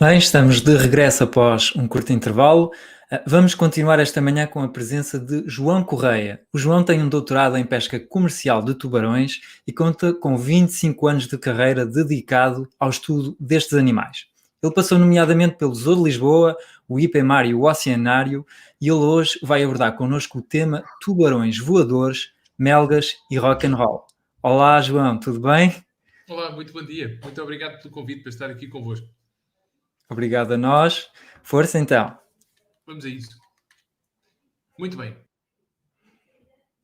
Bem, estamos de regresso após um curto intervalo. Vamos continuar esta manhã com a presença de João Correia. O João tem um doutorado em pesca comercial de tubarões e conta com 25 anos de carreira dedicado ao estudo destes animais. Ele passou nomeadamente pelo Zoo de Lisboa, o IPMAR e o Oceanário, e ele hoje vai abordar connosco o tema tubarões voadores, melgas e rock and roll. Olá, João, tudo bem? Olá, muito bom dia. Muito obrigado pelo convite para estar aqui convosco. Obrigado a nós. Força então. Vamos a isso. Muito bem.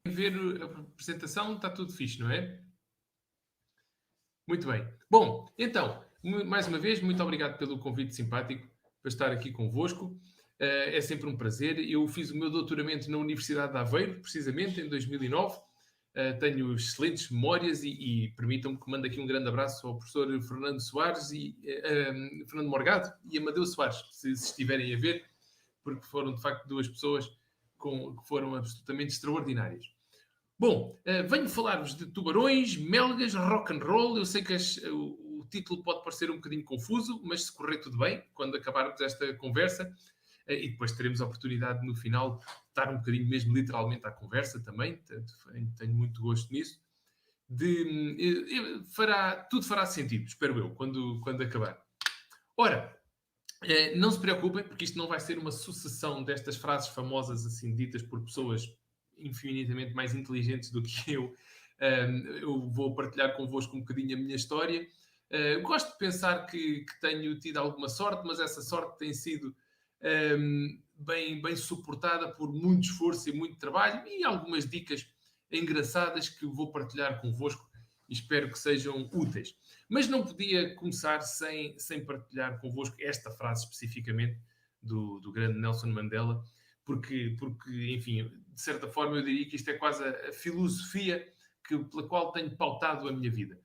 Ver a apresentação, está tudo fixe, não é? Muito bem. Bom, então, mais uma vez, muito obrigado pelo convite simpático para estar aqui convosco. É sempre um prazer. Eu fiz o meu doutoramento na Universidade de Aveiro, precisamente, em 2009. Tenho excelentes memórias e permitam-me que mande aqui um grande abraço ao professor Fernando Soares e Fernando Morgado e Amadeu Soares, se estiverem a ver, porque foram de facto duas pessoas que foram absolutamente extraordinárias. Bom, venho falar-vos de tubarões, melgas, rock and roll. Eu sei que o título pode parecer um bocadinho confuso, mas se correr tudo bem, quando acabarmos esta conversa, e depois teremos a oportunidade no final de estar um bocadinho mesmo literalmente à conversa também, tenho muito gosto nisso, tudo fará sentido, espero eu, quando acabar. Ora, não se preocupem, porque isto não vai ser uma sucessão destas frases famosas assim ditas por pessoas infinitamente mais inteligentes do que eu. Eu vou partilhar convosco um bocadinho a minha história. Gosto de pensar que tenho tido alguma sorte, mas essa sorte tem sido bem suportada por muito esforço e muito trabalho e algumas dicas engraçadas que vou partilhar convosco e espero que sejam úteis. Mas não podia começar sem partilhar convosco esta frase especificamente do grande Nelson Mandela, porque, enfim, de certa forma eu diria que isto é quase a filosofia pela qual tenho pautado a minha vida.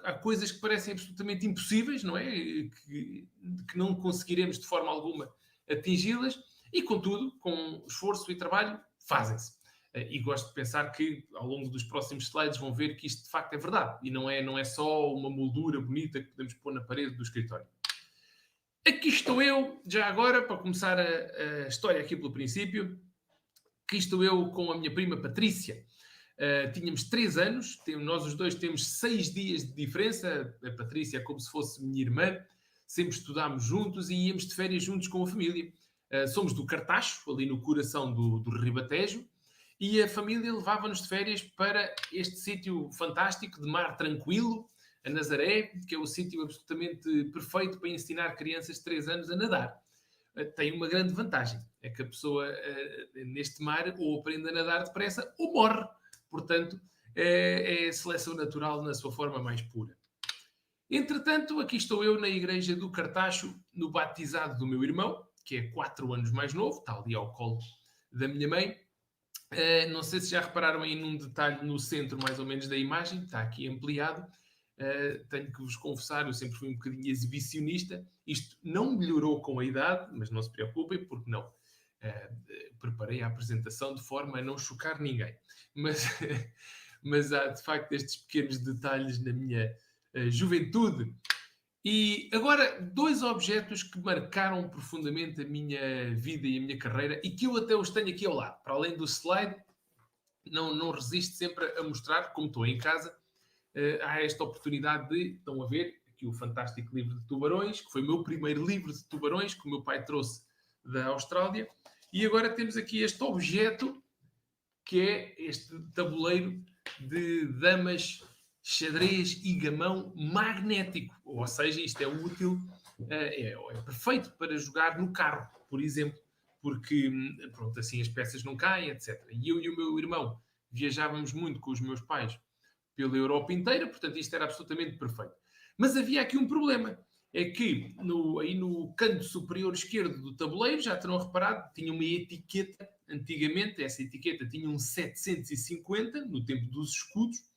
Há coisas que parecem absolutamente impossíveis, não é? Que não conseguiremos de forma alguma atingi-las e, contudo, com esforço e trabalho, fazem-se. E gosto de pensar que, ao longo dos próximos slides, vão ver que isto de facto é verdade e não é só uma moldura bonita que podemos pôr na parede do escritório. Aqui estou eu, já agora, para começar a história aqui pelo princípio. Aqui estou eu com a minha prima Patrícia. Tínhamos 3 anos, nós os dois temos 6 dias de diferença. A Patrícia é como se fosse minha irmã. Sempre estudámos juntos e íamos de férias juntos com a família. Somos do Cartacho, ali no coração do Ribatejo, e a família levava-nos de férias para este sítio fantástico de mar tranquilo, a Nazaré, que é o sítio absolutamente perfeito para ensinar crianças de 3 anos a nadar. Tem uma grande vantagem, é que a pessoa neste mar ou aprende a nadar depressa ou morre. Portanto, é seleção natural na sua forma mais pura. Entretanto, aqui estou eu na igreja do Cartacho, no batizado do meu irmão, que é 4 anos mais novo, está ali ao colo da minha mãe. Não sei se já repararam aí num detalhe no centro, mais ou menos, da imagem, está aqui ampliado. Tenho que vos confessar, eu sempre fui um bocadinho exibicionista. Isto não melhorou com a idade, mas não se preocupem, porque não. Preparei a apresentação de forma a não chocar ninguém. Mas há, de facto, estes pequenos detalhes na minha juventude. E agora, 2 objetos que marcaram profundamente a minha vida e a minha carreira e que eu até os tenho aqui ao lado. Para além do slide, não resisto sempre a mostrar, como estou em casa, há esta oportunidade de, estão a ver, aqui o fantástico livro de tubarões, que foi o meu primeiro livro de tubarões, que o meu pai trouxe da Austrália. E agora temos aqui este objeto, que é este tabuleiro de damas, xadrez e gamão magnético. Ou seja, isto é útil, é perfeito para jogar no carro, por exemplo, porque pronto, assim as peças não caem, etc. E eu e o meu irmão viajávamos muito com os meus pais pela Europa inteira, portanto isto era absolutamente perfeito. Mas havia aqui um problema, é que aí no canto superior esquerdo do tabuleiro, já terão reparado, tinha uma etiqueta, antigamente essa etiqueta tinha um 750, no tempo dos escudos.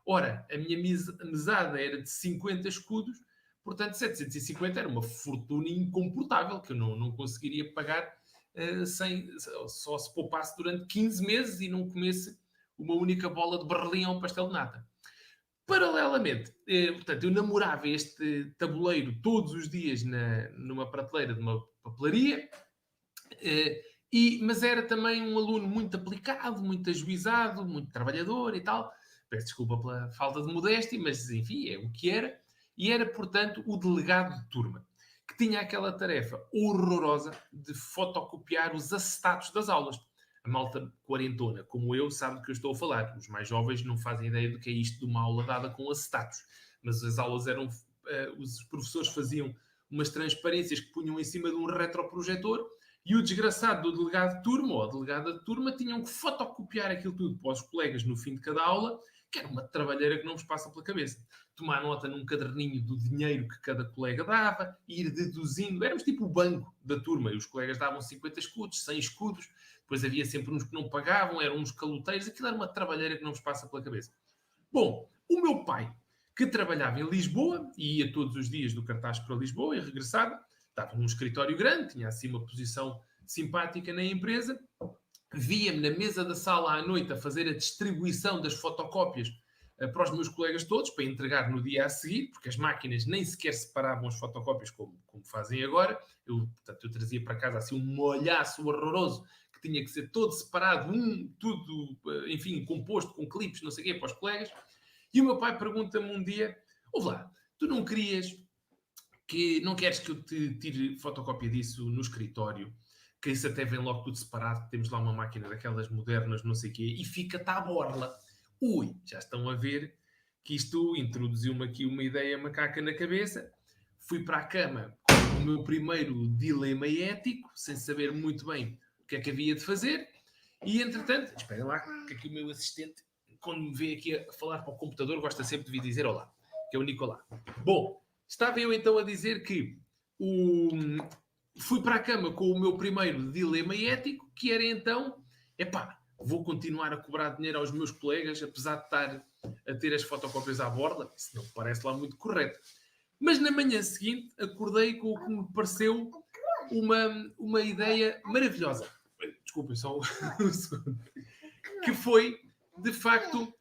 Ora, a minha mesada era de 50 escudos, portanto 750 era uma fortuna incomportável, que eu não conseguiria pagar só se poupasse durante 15 meses e não comesse uma única bola de berlim ou um pastel de nata. Paralelamente, portanto, eu namorava este tabuleiro todos os dias numa prateleira de uma papelaria, mas era também um aluno muito aplicado, muito ajuizado, muito trabalhador e tal. Peço desculpa pela falta de modéstia, mas enfim, é o que era. E era, portanto, o delegado de turma, que tinha aquela tarefa horrorosa de fotocopiar os acetatos das aulas. A malta quarentona, como eu, sabe do que eu estou a falar. Os mais jovens não fazem ideia do que é isto de uma aula dada com acetatos. Mas as aulas eram... os professores faziam umas transparências que punham em cima de um retroprojetor e o desgraçado do delegado de turma ou a delegada de turma tinham que fotocopiar aquilo tudo para os colegas no fim de cada aula, que era uma trabalheira que não vos passa pela cabeça. Tomar nota num caderninho do dinheiro que cada colega dava, ir deduzindo. Éramos tipo o banco da turma, e os colegas davam 50 escudos, 100 escudos, depois havia sempre uns que não pagavam, eram uns caloteiros, aquilo era uma trabalheira que não vos passa pela cabeça. Bom, o meu pai, que trabalhava em Lisboa, e ia todos os dias do cartaz para Lisboa e regressava, estava num escritório grande, tinha assim uma posição simpática na empresa, via-me na mesa da sala à noite a fazer a distribuição das fotocópias para os meus colegas todos, para entregar no dia a seguir, porque as máquinas nem sequer separavam as fotocópias como fazem agora. Portanto, eu trazia para casa assim um molhaço horroroso, que tinha que ser todo separado, tudo, enfim, composto com clipes, não sei o quê, para os colegas. E o meu pai pergunta-me um dia, ouve lá, tu não queres que eu te tire fotocópia disso no escritório? Que isso até vem logo tudo separado, temos lá uma máquina daquelas modernas, não sei o quê, e fica-te à borla. Ui, já estão a ver que isto introduziu-me aqui uma ideia macaca na cabeça. Fui para a cama com o meu primeiro dilema ético, sem saber muito bem o que é que havia de fazer, e entretanto, esperem lá, que aqui o meu assistente, quando me vê aqui a falar para o computador, gosta sempre de vir dizer olá, que é o Nicolás. Bom, estava eu então a dizer que fui para a cama com o meu primeiro dilema ético, que era então, vou continuar a cobrar dinheiro aos meus colegas, apesar de estar a ter as fotocópias à borda? Isso não me parece lá muito correto. Mas na manhã seguinte acordei com o que me pareceu uma ideia maravilhosa. Desculpem, só um segundo. Que foi, de facto,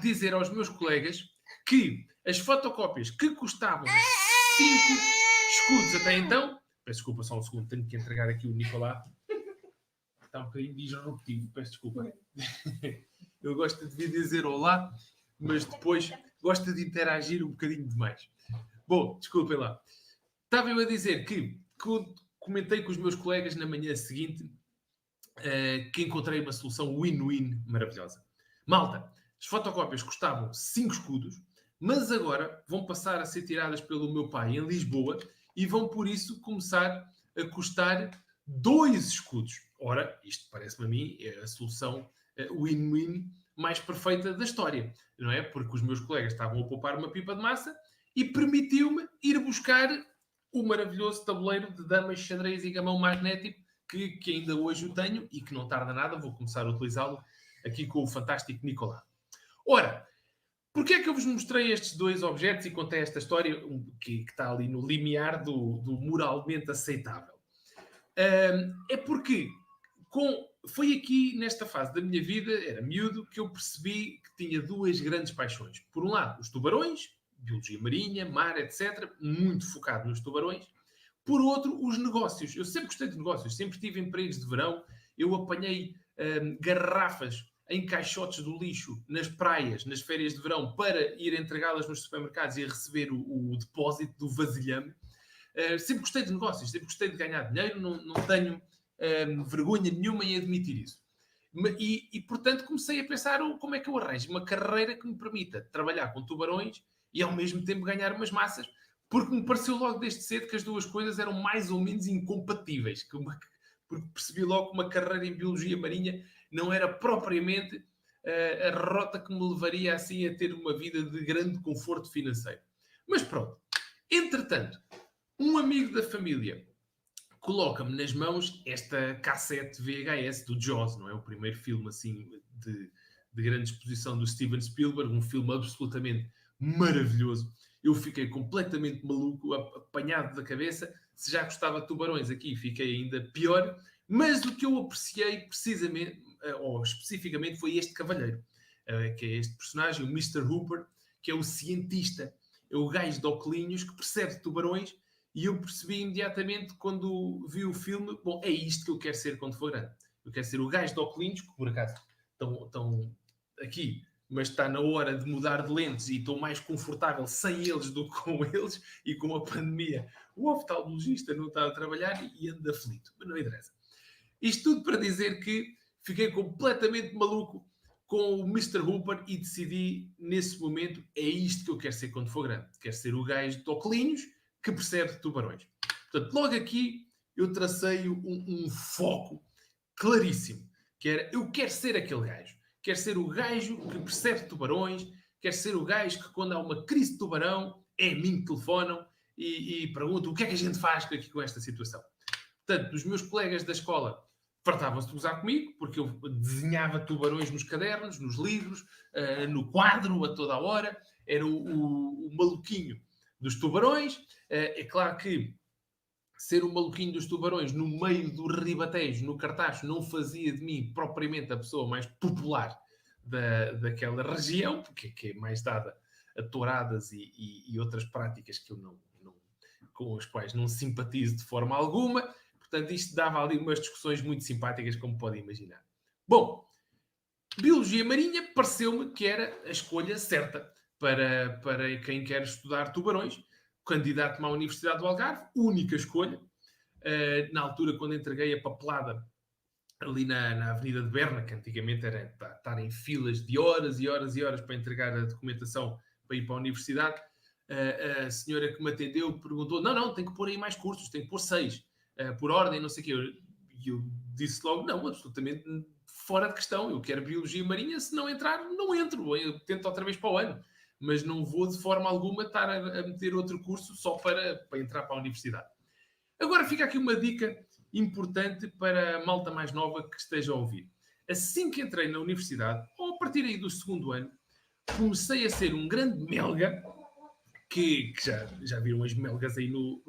dizer aos meus colegas que as fotocópias que custavam 5 escudos até então... Peço desculpa, só um segundo, tenho que entregar aqui o Nicolás. Está um bocadinho disruptivo, peço desculpa. Eu gosto de dizer olá, mas depois gosto de interagir um bocadinho demais. Bom, desculpem lá. Estava eu a dizer que comentei com os meus colegas na manhã seguinte que encontrei uma solução win-win maravilhosa. Malta, as fotocópias custavam 5 escudos, mas agora vão passar a ser tiradas pelo meu pai em Lisboa e vão, por isso, começar a custar 2 escudos. Ora, isto parece-me a mim é a solução win-win mais perfeita da história, não é? Porque os meus colegas estavam a poupar uma pipa de massa e permitiu-me ir buscar o maravilhoso tabuleiro de damas, xadrez e gamão magnético que ainda hoje o tenho e que não tarda nada, vou começar a utilizá-lo aqui com o fantástico Nicolás. Ora, porquê é que eu vos mostrei estes 2 objetos e contei esta história que está ali no limiar do moralmente aceitável? É porque foi aqui, nesta fase da minha vida, era miúdo, que eu percebi que tinha 2 grandes paixões. Por um lado, os tubarões, biologia marinha, mar, etc., muito focado nos tubarões. Por outro, os negócios. Eu sempre gostei de negócios, sempre tive empregos de verão. Eu apanhei garrafas em caixotes do lixo nas praias, nas férias de verão, para ir entregá-las nos supermercados e receber o depósito do vasilhame. Sempre gostei de negócios, sempre gostei de ganhar dinheiro, não tenho vergonha nenhuma em admitir isso. E, portanto, comecei a pensar como é que eu arranjo uma carreira que me permita trabalhar com tubarões e, ao mesmo tempo, ganhar umas massas, porque me pareceu logo desde cedo que as 2 coisas eram mais ou menos incompatíveis. Porque percebi logo que uma carreira em biologia marinha não era propriamente a rota que me levaria assim a ter uma vida de grande conforto financeiro. Mas pronto. Entretanto, um amigo da família coloca-me nas mãos esta cassete VHS do Jaws, não é? O primeiro filme assim de grande exposição do Steven Spielberg, um filme absolutamente maravilhoso. Eu fiquei completamente maluco, apanhado da cabeça. Se já gostava de tubarões aqui, fiquei ainda pior. Mas o que eu apreciei precisamente ou especificamente foi este cavalheiro, que é este personagem, o Mr. Hooper, que é o cientista, é o gajo de óculos que percebe tubarões, e eu percebi imediatamente quando vi o filme, bom, é isto que eu quero ser quando for grande. Eu quero ser o gajo de óculos, que por acaso estão aqui, mas está na hora de mudar de lentes e estou mais confortável sem eles do que com eles, e com a pandemia o oftalmologista não está a trabalhar e anda aflito, mas não interessa. Isto tudo para dizer que fiquei completamente maluco com o Mr. Hooper e decidi, nesse momento, é isto que eu quero ser quando for grande. Quero ser o gajo de óculos que percebe tubarões. Portanto, logo aqui eu tracei um foco claríssimo, que era, eu quero ser aquele gajo. Quero ser o gajo que percebe tubarões, quero ser o gajo que, quando há uma crise de tubarão, é a mim que telefonam e perguntam o que é que a gente faz aqui com esta situação. Portanto, os meus colegas da escola fartavam-se de gozar comigo, porque eu desenhava tubarões nos cadernos, nos livros, no quadro, a toda a hora. Era o maluquinho dos tubarões. É claro que ser o maluquinho dos tubarões no meio do ribatejo, no cartaz, não fazia de mim propriamente a pessoa mais popular daquela região, porque é mais dada a touradas e outras práticas que eu com as quais não simpatizo de forma alguma. Portanto, isto dava ali umas discussões muito simpáticas, como podem imaginar. Bom, Biologia Marinha pareceu-me que era a escolha certa para quem quer estudar tubarões. Candidato-me à Universidade do Algarve, única escolha. Na altura, quando entreguei a papelada ali na Avenida de Berna, que antigamente era estar em filas de horas e horas e horas para entregar a documentação para ir para a universidade, a senhora que me atendeu perguntou, não, tem que pôr aí mais cursos, tem que pôr 6, por ordem, não sei o quê. E eu disse logo, não, absolutamente fora de questão, eu quero Biologia Marinha, se não entrar, não entro, eu tento outra vez para o ano, mas não vou de forma alguma estar a meter outro curso só para entrar para a universidade. Agora fica aqui uma dica importante para a malta mais nova que esteja a ouvir. Assim que entrei na universidade, ou a partir aí do segundo ano, comecei a ser um grande melga, que já viram as melgas aí no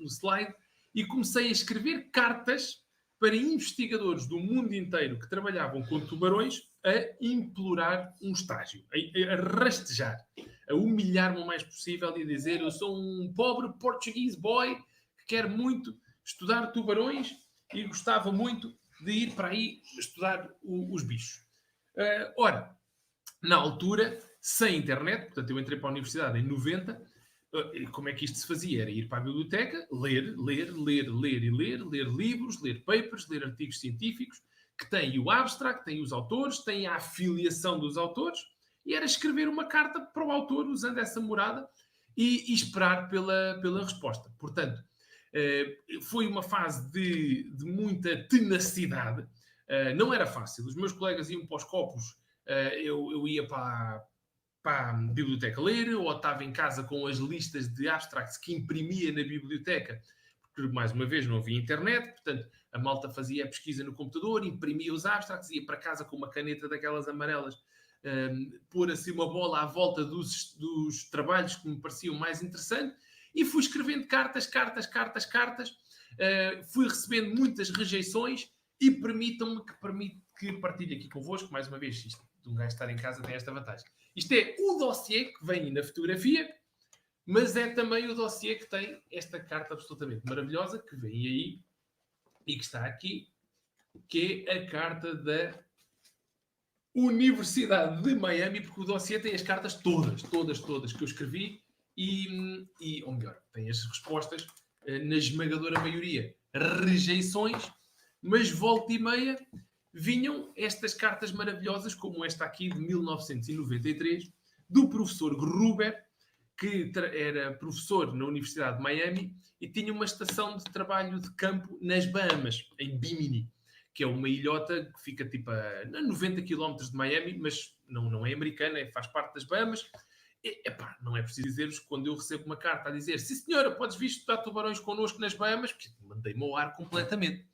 slide, e comecei a escrever cartas para investigadores do mundo inteiro que trabalhavam com tubarões a implorar um estágio, a rastejar, a humilhar-me o mais possível e a dizer, eu sou um pobre português boy que quer muito estudar tubarões e gostava muito de ir para aí estudar os bichos. Ora, na altura, sem internet, portanto eu entrei para a universidade em 90, como é que isto se fazia? Era ir para a biblioteca, ler livros, ler papers, ler artigos científicos, que têm o abstract, têm os autores, têm a afiliação dos autores, e era escrever uma carta para o autor usando essa morada e esperar pela resposta. Portanto, foi uma fase de muita tenacidade. Não era fácil. Os meus colegas iam para os copos, eu ia para a biblioteca ler, ou estava em casa com as listas de abstracts que imprimia na biblioteca, porque, mais uma vez, não havia internet, portanto, a malta fazia a pesquisa no computador, imprimia os abstracts, ia para casa com uma caneta daquelas amarelas, pôr assim uma bola à volta dos trabalhos que me pareciam mais interessantes, e fui escrevendo cartas, fui recebendo muitas rejeições, e permitam-me que partilhe aqui convosco, mais uma vez, isto de um gajo estar em casa tem esta vantagem. Isto é o dossiê que vem na fotografia, mas é também o dossiê que tem esta carta absolutamente maravilhosa que vem aí e que está aqui, que é a carta da Universidade de Miami, porque o dossiê tem as cartas todas que eu escrevi ou melhor, tem as respostas, na esmagadora maioria, rejeições, mas volta e meia vinham estas cartas maravilhosas, como esta aqui de 1993, do professor Gruber, que era professor na Universidade de Miami e tinha uma estação de trabalho de campo nas Bahamas, em Bimini, que é uma ilhota que fica tipo a 90 km de Miami, mas não é americana, faz parte das Bahamas. Não é preciso dizer-vos que quando eu recebo uma carta a dizer sim senhora, podes vir estudar tubarões connosco nas Bahamas, porque mandei-me ao ar completamente.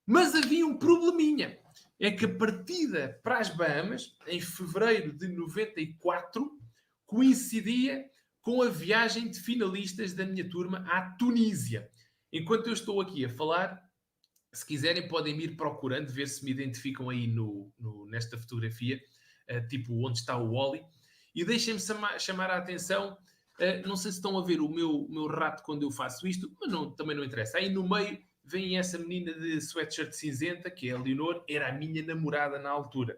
Mas havia um probleminha. É que a partida para as Bahamas, em fevereiro de 94, coincidia com a viagem de finalistas da minha turma à Tunísia. Enquanto eu estou aqui a falar, Se quiserem, podem ir procurando, ver se me identificam aí nesta fotografia, tipo onde está o Wally. E deixem-me chamar a atenção, não sei se estão a ver o meu rato quando eu faço isto, mas também não interessa. Aí no meio vem essa menina de sweatshirt cinzenta, que é a Leonor, era a minha namorada na altura.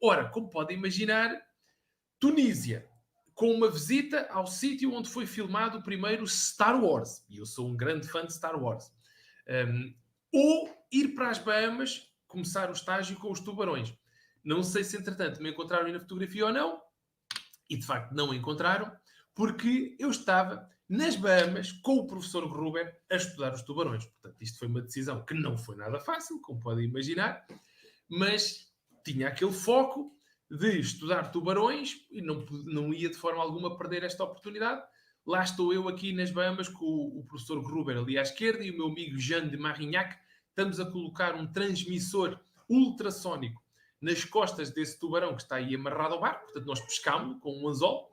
Ora, como podem imaginar, Tunísia, com uma visita ao sítio onde foi filmado o primeiro Star Wars. E eu sou um grande fã de Star Wars. Ou ir para as Bahamas, começar o estágio com os tubarões. Não sei se, entretanto, me encontraram aí na fotografia ou não. E, de facto, não encontraram, porque eu estava nas Bahamas com o professor Gruber a estudar os tubarões. Portanto, isto foi uma decisão que não foi nada fácil, como podem imaginar, mas tinha aquele foco de estudar tubarões e não ia de forma alguma perder esta oportunidade. Lá estou eu aqui nas Bahamas com o professor Gruber ali à esquerda e o meu amigo Jean de Marignac. Estamos a colocar um transmissor ultrassónico nas costas desse tubarão que está aí amarrado ao barco. Portanto, nós pescámos com um anzol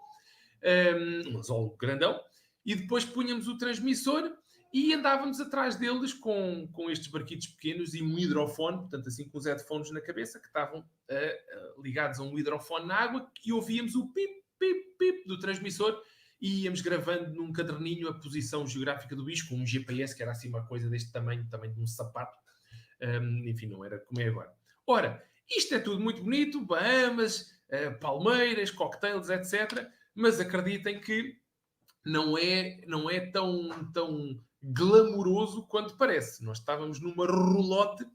grandão, e depois punhamos o transmissor e andávamos atrás deles com estes barquitos pequenos e um hidrofone, portanto assim com os headphones na cabeça, que estavam ligados a um hidrofone na água, e ouvíamos o pip, pip, pip do transmissor e íamos gravando num caderninho a posição geográfica do bicho, com um GPS que era assim uma coisa deste tamanho de um sapato. Enfim, não era como é agora. Ora, isto é tudo muito bonito, Bahamas, palmeiras, cocktails, etc. Mas acreditem que não é tão glamouroso quanto parece. Nós estávamos numa roulotte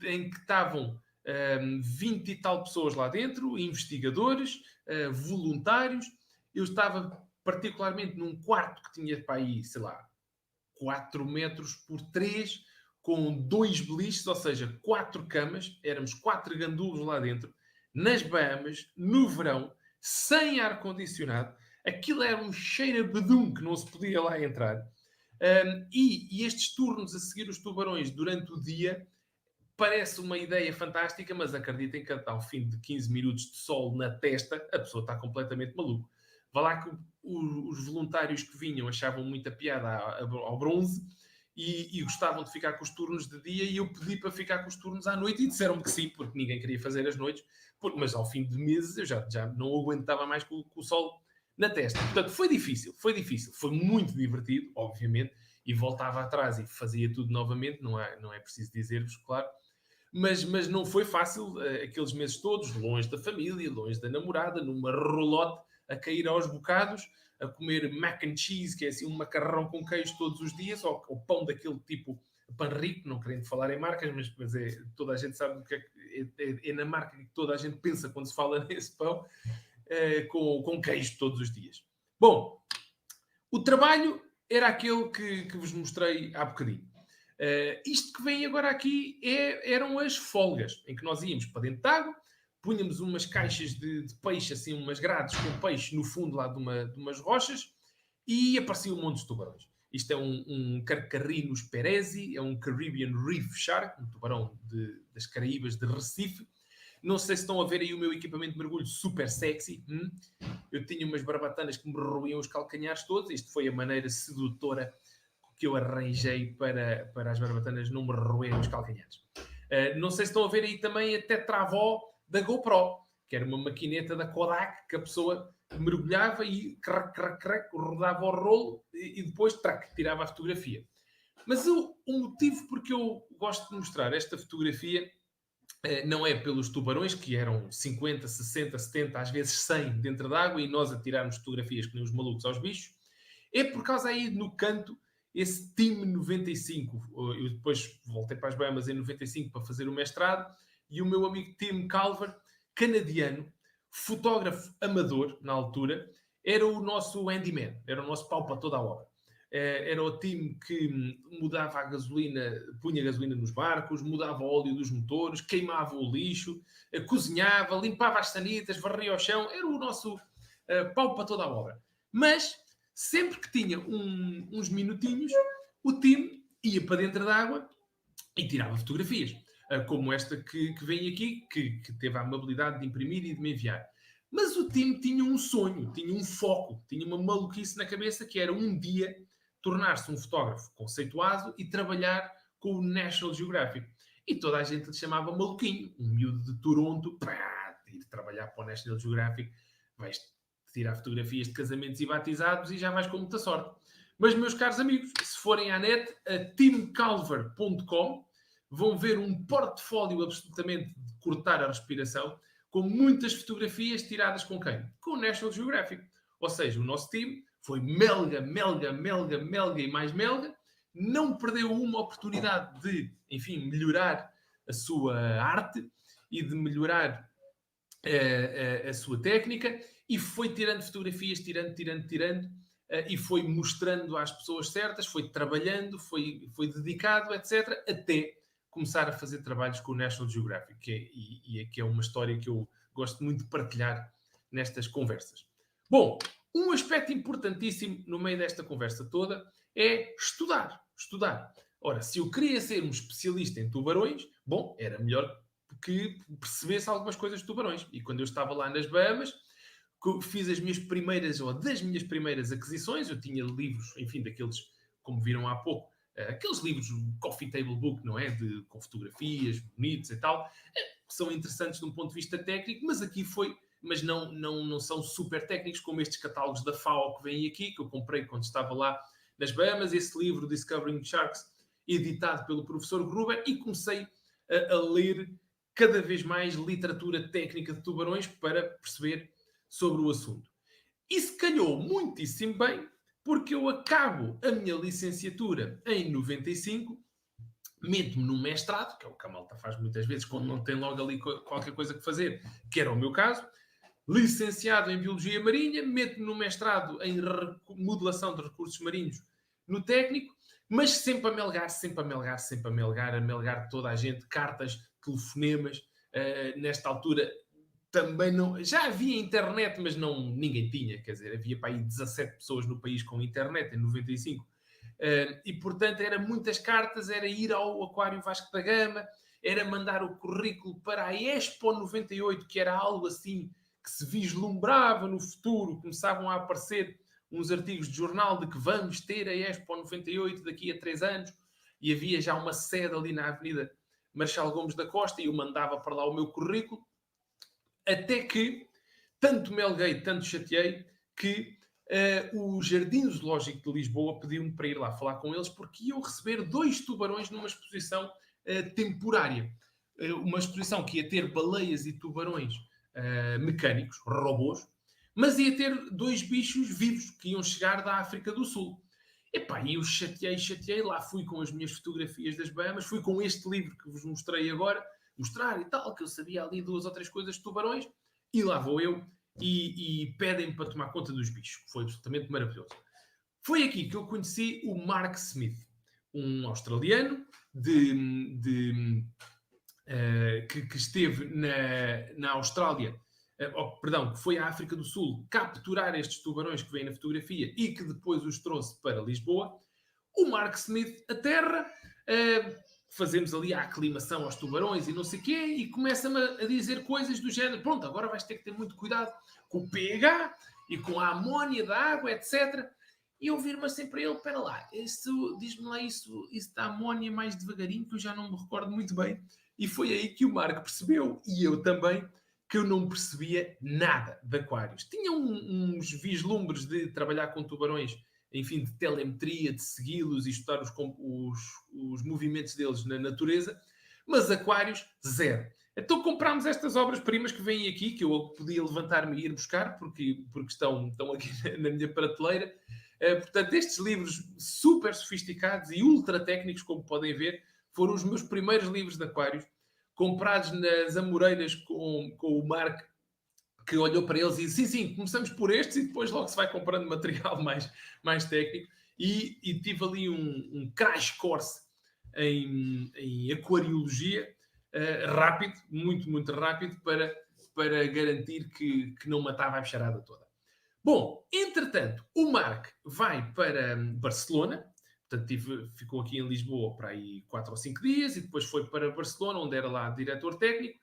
em que estavam 20 e tal pessoas lá dentro, investigadores, voluntários. Eu estava particularmente num quarto que tinha para aí, sei lá, 4 metros por 3, com 2 beliches, ou seja, 4 camas. Éramos 4 gandulos lá dentro, nas Bahamas, no verão, sem ar-condicionado. Aquilo era um cheiro a bedum que não se podia lá entrar. E estes turnos a seguir os tubarões durante o dia parece uma ideia fantástica, mas acreditem que ao fim de 15 minutos de sol na testa, a pessoa está completamente maluca. Vá lá que os voluntários que vinham achavam muita piada ao bronze e gostavam de ficar com os turnos de dia, e eu pedi para ficar com os turnos à noite e disseram-me que sim, porque ninguém queria fazer as noites, mas ao fim de meses eu já não aguentava mais com o sol na testa. Portanto, foi difícil, foi muito divertido, obviamente, e voltava atrás e fazia tudo novamente, não é preciso dizer-vos, claro, mas não foi fácil aqueles meses todos, longe da família, longe da namorada, numa rolote, a cair aos bocados, a comer mac and cheese, que é assim um macarrão com queijo todos os dias, ou pão daquele tipo pão rico, não querendo falar em marcas, mas toda a gente sabe o que é na marca que toda a gente pensa quando se fala nesse pão, com queijo todos os dias. Bom, o trabalho era aquele que vos mostrei há bocadinho. Isto que vem agora aqui eram as folgas, em que nós íamos para dentro de água, punhamos umas caixas de peixe, assim, umas grades com peixe no fundo lá de umas rochas, e aparecia um monte de tubarões. Isto é um Carcarrinus perezi, é um Caribbean Reef Shark, um tubarão das Caraíbas de Recife. Não sei se estão a ver aí o meu equipamento de mergulho super sexy. Eu tinha umas barbatanas que me roíam os calcanhares todos. Isto foi a maneira sedutora que eu arranjei para as barbatanas não me roerem os calcanhares. Não sei se estão a ver aí também a tetravó da GoPro, que era uma maquineta da Kodak que a pessoa mergulhava e rodava o rolo e depois tirava a fotografia. Mas o motivo porque eu gosto de mostrar esta fotografia não é pelos tubarões, que eram 50, 60, 70, às vezes 100 dentro d'água, e nós a tirarmos fotografias que nem os malucos aos bichos. É por causa aí no canto, esse time 95. Eu depois voltei para as Bahamas em 95 para fazer o mestrado, e o meu amigo Tim Calver, canadiano, fotógrafo amador na altura, era o nosso handyman, era o nosso pau para toda a obra. Era o time que mudava a gasolina, punha gasolina nos barcos, mudava o óleo dos motores, queimava o lixo, cozinhava, limpava as sanitas, varria o chão. Era o nosso pau para toda a obra. Mas, sempre que tinha uns minutinhos, o time ia para dentro da água e tirava fotografias. Como esta que vem aqui, que teve a amabilidade de imprimir e de me enviar. Mas o time tinha um sonho, tinha um foco, tinha uma maluquice na cabeça, que era um dia tornar-se um fotógrafo conceituado e trabalhar com o National Geographic. E toda a gente lhe chamava maluquinho, um miúdo de Toronto, pá, ir trabalhar para o National Geographic, vais tirar fotografias de casamentos e batizados e já vais com muita sorte. Mas, meus caros amigos, se forem à net, a timcalver.com, vão ver um portfólio absolutamente de cortar a respiração, com muitas fotografias tiradas com quem? Com o National Geographic. Ou seja, o nosso time foi melga, melga, melga, melga e mais melga, não perdeu uma oportunidade de, enfim, melhorar a sua arte e de melhorar a sua técnica, e foi tirando fotografias, tirando, e foi mostrando às pessoas certas, foi trabalhando, foi dedicado, etc., até começar a fazer trabalhos com o National Geographic, que é uma história que eu gosto muito de partilhar nestas conversas. Bom, um aspecto importantíssimo no meio desta conversa toda é estudar. Ora, se eu queria ser um especialista em tubarões, bom, era melhor que percebesse algumas coisas de tubarões. E quando eu estava lá nas Bahamas, fiz das minhas primeiras aquisições. Eu tinha livros, enfim, daqueles, como viram há pouco, aqueles livros, coffee table book, não é? Com fotografias bonitos e tal, que são interessantes de um ponto de vista técnico, mas não são super técnicos como estes catálogos da FAO que vêm aqui, que eu comprei quando estava lá nas Bahamas, esse livro Discovering Sharks, editado pelo professor Gruber, e comecei a ler cada vez mais literatura técnica de tubarões para perceber sobre o assunto. E se calhou muitíssimo bem, porque eu acabo a minha licenciatura em 95, meto-me num mestrado, que é o que a malta faz muitas vezes quando não tem logo ali qualquer coisa que fazer, que era o meu caso, licenciado em Biologia Marinha, meto-me num mestrado em modelação de recursos marinhos no técnico, mas sempre a melgar toda a gente, cartas, telefonemas, nesta altura também não... Já havia internet, mas ninguém tinha, quer dizer, havia para aí 17 pessoas no país com internet em 95. E, portanto, era muitas cartas, era ir ao Aquário Vasco da Gama, era mandar o currículo para a Expo 98, que era algo assim que se vislumbrava no futuro, começavam a aparecer uns artigos de jornal de que vamos ter a Expo 98 daqui a 3 anos, e havia já uma sede ali na Avenida Marechal Gomes da Costa, e eu mandava para lá o meu currículo, até que tanto melguei, tanto chateei, que o Jardim Zoológico de Lisboa pediu-me para ir lá falar com eles, porque iam receber 2 tubarões numa exposição temporária. Uma exposição que ia ter baleias e tubarões mecânicos, robôs, mas ia ter 2 bichos vivos que iam chegar da África do Sul. Epá, e eu chateei, lá fui com as minhas fotografias das Bahamas, fui com este livro que vos mostrei agora, mostrar e tal, que eu sabia ali 2 ou 3 coisas de tubarões, e lá vou eu, e pedem-me para tomar conta dos bichos. Foi absolutamente maravilhoso. Foi aqui que eu conheci o Mark Smith, um australiano que esteve na Austrália, que foi à África do Sul capturar estes tubarões que vêm na fotografia e que depois os trouxe para Lisboa. O Mark Smith aterra, fazemos ali a aclimação aos tubarões e não sei o quê, e começa-me a dizer coisas do género: pronto, agora vais ter que ter muito cuidado com o pH e com a amónia da água, etc. E eu vir-me assim para ele: espera lá, diz-me lá isso da amónia mais devagarinho, que eu já não me recordo muito bem. E foi aí que o Marco percebeu, e eu também, que eu não percebia nada de aquários. Tinha uns vislumbres de trabalhar com tubarões, enfim, de telemetria, de segui-los e estudar os movimentos deles na natureza, mas aquários, zero. Então comprámos estas obras-primas que vêm aqui, que eu podia levantar-me e ir buscar, porque estão aqui na minha prateleira. Portanto, estes livros super sofisticados e ultra técnicos, como podem ver, foram os meus primeiros livros de aquários, comprados nas Amoreiras com o Mark, que olhou para eles e disse: sim, começamos por estes e depois logo se vai comprando material mais técnico. E tive ali um crash course em aquariologia, rápido, muito, muito rápido, para garantir que não matava a bicharada toda. Bom, entretanto, o Mark vai para Barcelona. Portanto, ficou aqui em Lisboa para aí 4 ou 5 dias, e depois foi para Barcelona, onde era lá diretor técnico,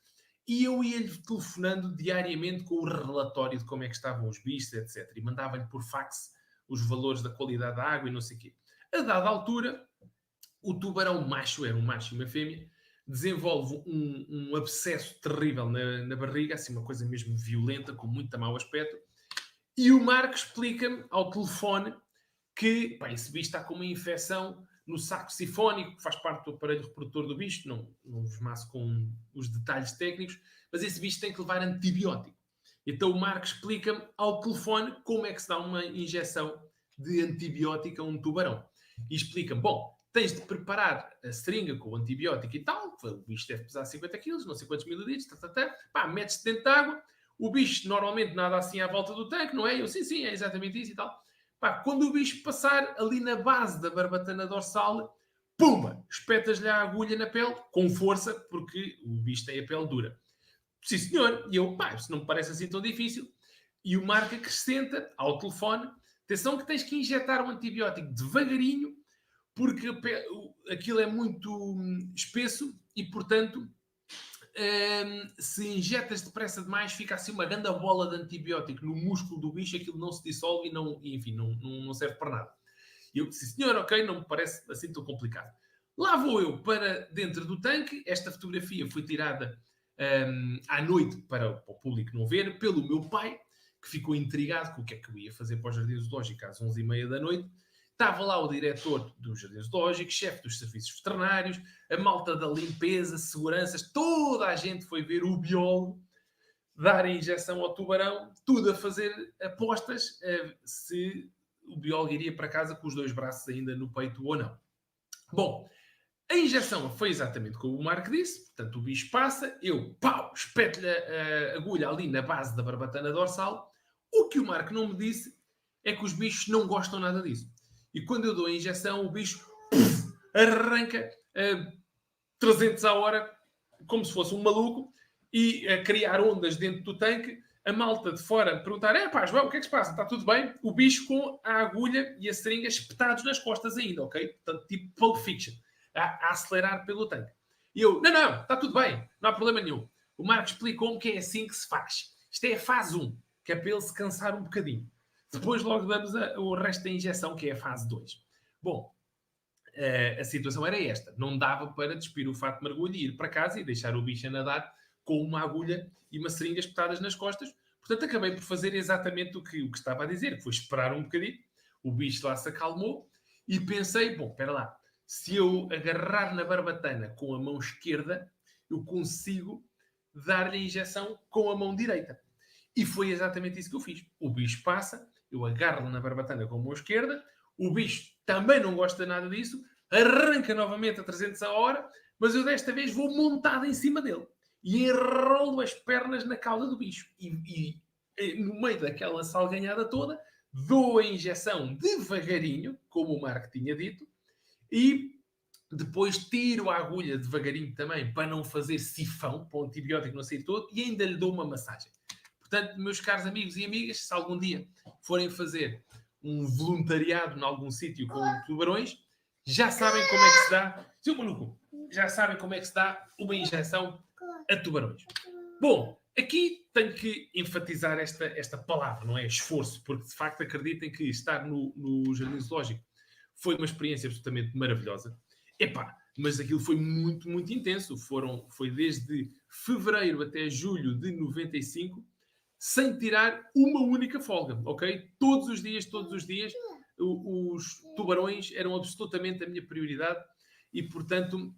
e eu ia-lhe telefonando diariamente com o relatório de como é que estavam os bichos, etc. E mandava-lhe por fax os valores da qualidade da água e não sei o quê. A dada altura, o tubarão macho, era um macho e uma fêmea, desenvolve um abscesso terrível na barriga, assim uma coisa mesmo violenta, com muito mau aspecto, e o Marco explica-me ao telefone que pá, esse bicho está com uma infecção no saco sifónico, que faz parte do aparelho reprodutor do bicho, não vos maço com os detalhes técnicos, mas esse bicho tem que levar antibiótico. Então o Marco explica-me ao telefone como é que se dá uma injeção de antibiótico a um tubarão. E explica-me, bom, tens de preparar a seringa com o antibiótico e tal, o bicho deve pesar 50 quilos, não sei quantos mililitros, pá, metes-te dentro de água, o bicho normalmente nada assim à volta do tanque, não é? Eu, sim, é exatamente isso e tal. Pá, quando o bicho passar ali na base da barbatana dorsal, pumba, espetas-lhe a agulha na pele, com força, porque o bicho tem a pele dura. Sim, senhor. E eu, pá, isso não me parece assim tão difícil. E o Marco acrescenta ao telefone, atenção que tens que injetar um antibiótico devagarinho, porque aquilo é muito espesso e, portanto, se injetas depressa demais, fica assim uma grande bola de antibiótico no músculo do bicho, aquilo não se dissolve e enfim, não serve para nada. E eu disse, senhor, ok, não me parece assim tão complicado. Lá vou eu para dentro do tanque. Esta fotografia foi tirada à noite para o público não ver, pelo meu pai, que ficou intrigado com o que é que eu ia fazer para o Jardim Zoológico às 11h30 da noite. Estava lá o diretor do Jardim Zoológico, chefe dos serviços veterinários, a malta da limpeza, seguranças, toda a gente foi ver o biólogo dar a injeção ao tubarão, tudo a fazer apostas se o biólogo iria para casa com os 2 braços ainda no peito ou não. Bom, a injeção foi exatamente como o Marco disse, portanto o bicho passa, eu, pau, espeto-lhe a agulha ali na base da barbatana dorsal. O que o Marco não me disse é que os bichos não gostam nada disso. E quando eu dou a injeção, o bicho arranca 300 a hora, como se fosse um maluco, e a criar ondas dentro do tanque. A malta de fora perguntar, pá, João, o que é que se passa? Está tudo bem? O bicho com a agulha e a seringa espetados nas costas ainda, ok? Portanto, tipo Pulp Fiction, a acelerar pelo tanque. E eu, não, está tudo bem, não há problema nenhum. O Marco explicou-me que é assim que se faz. Isto é a fase 1, que é para ele se cansar um bocadinho. Depois logo damos o resto da injeção, que é a fase 2. Bom, a situação era esta. Não dava para despir o fato de mergulho e ir para casa e deixar o bicho a nadar com uma agulha e uma seringa espetadas nas costas. Portanto, acabei por fazer exatamente o que estava a dizer, que foi esperar um bocadinho. O bicho lá se acalmou e pensei, bom, espera lá, se eu agarrar na barbatana com a mão esquerda, eu consigo dar-lhe a injeção com a mão direita. E foi exatamente isso que eu fiz. O bicho passa, eu agarro na barbatana com a mão esquerda, o bicho também não gosta nada disso, arranca novamente a 300 a hora, mas eu desta vez vou montado em cima dele e enrolo as pernas na cauda do bicho. E no meio daquela salganhada toda, dou a injeção devagarinho, como o Marco tinha dito, e depois tiro a agulha devagarinho também, para não fazer sifão, para o antibiótico não sair todo, e ainda lhe dou uma massagem. Portanto, meus caros amigos e amigas, se algum dia forem fazer um voluntariado em algum sítio com tubarões, já sabem como é que se dá. Seu maluco, já sabem como é que se dá uma injeção a tubarões. Bom, aqui tenho que enfatizar esta palavra, não é? Esforço, porque de facto acreditem que estar no Jardim Zoológico foi uma experiência absolutamente maravilhosa. Epá, mas aquilo foi muito, muito intenso. Foi desde fevereiro até julho de 95, sem tirar uma única folga, ok? Todos os dias, os tubarões eram absolutamente a minha prioridade e, portanto,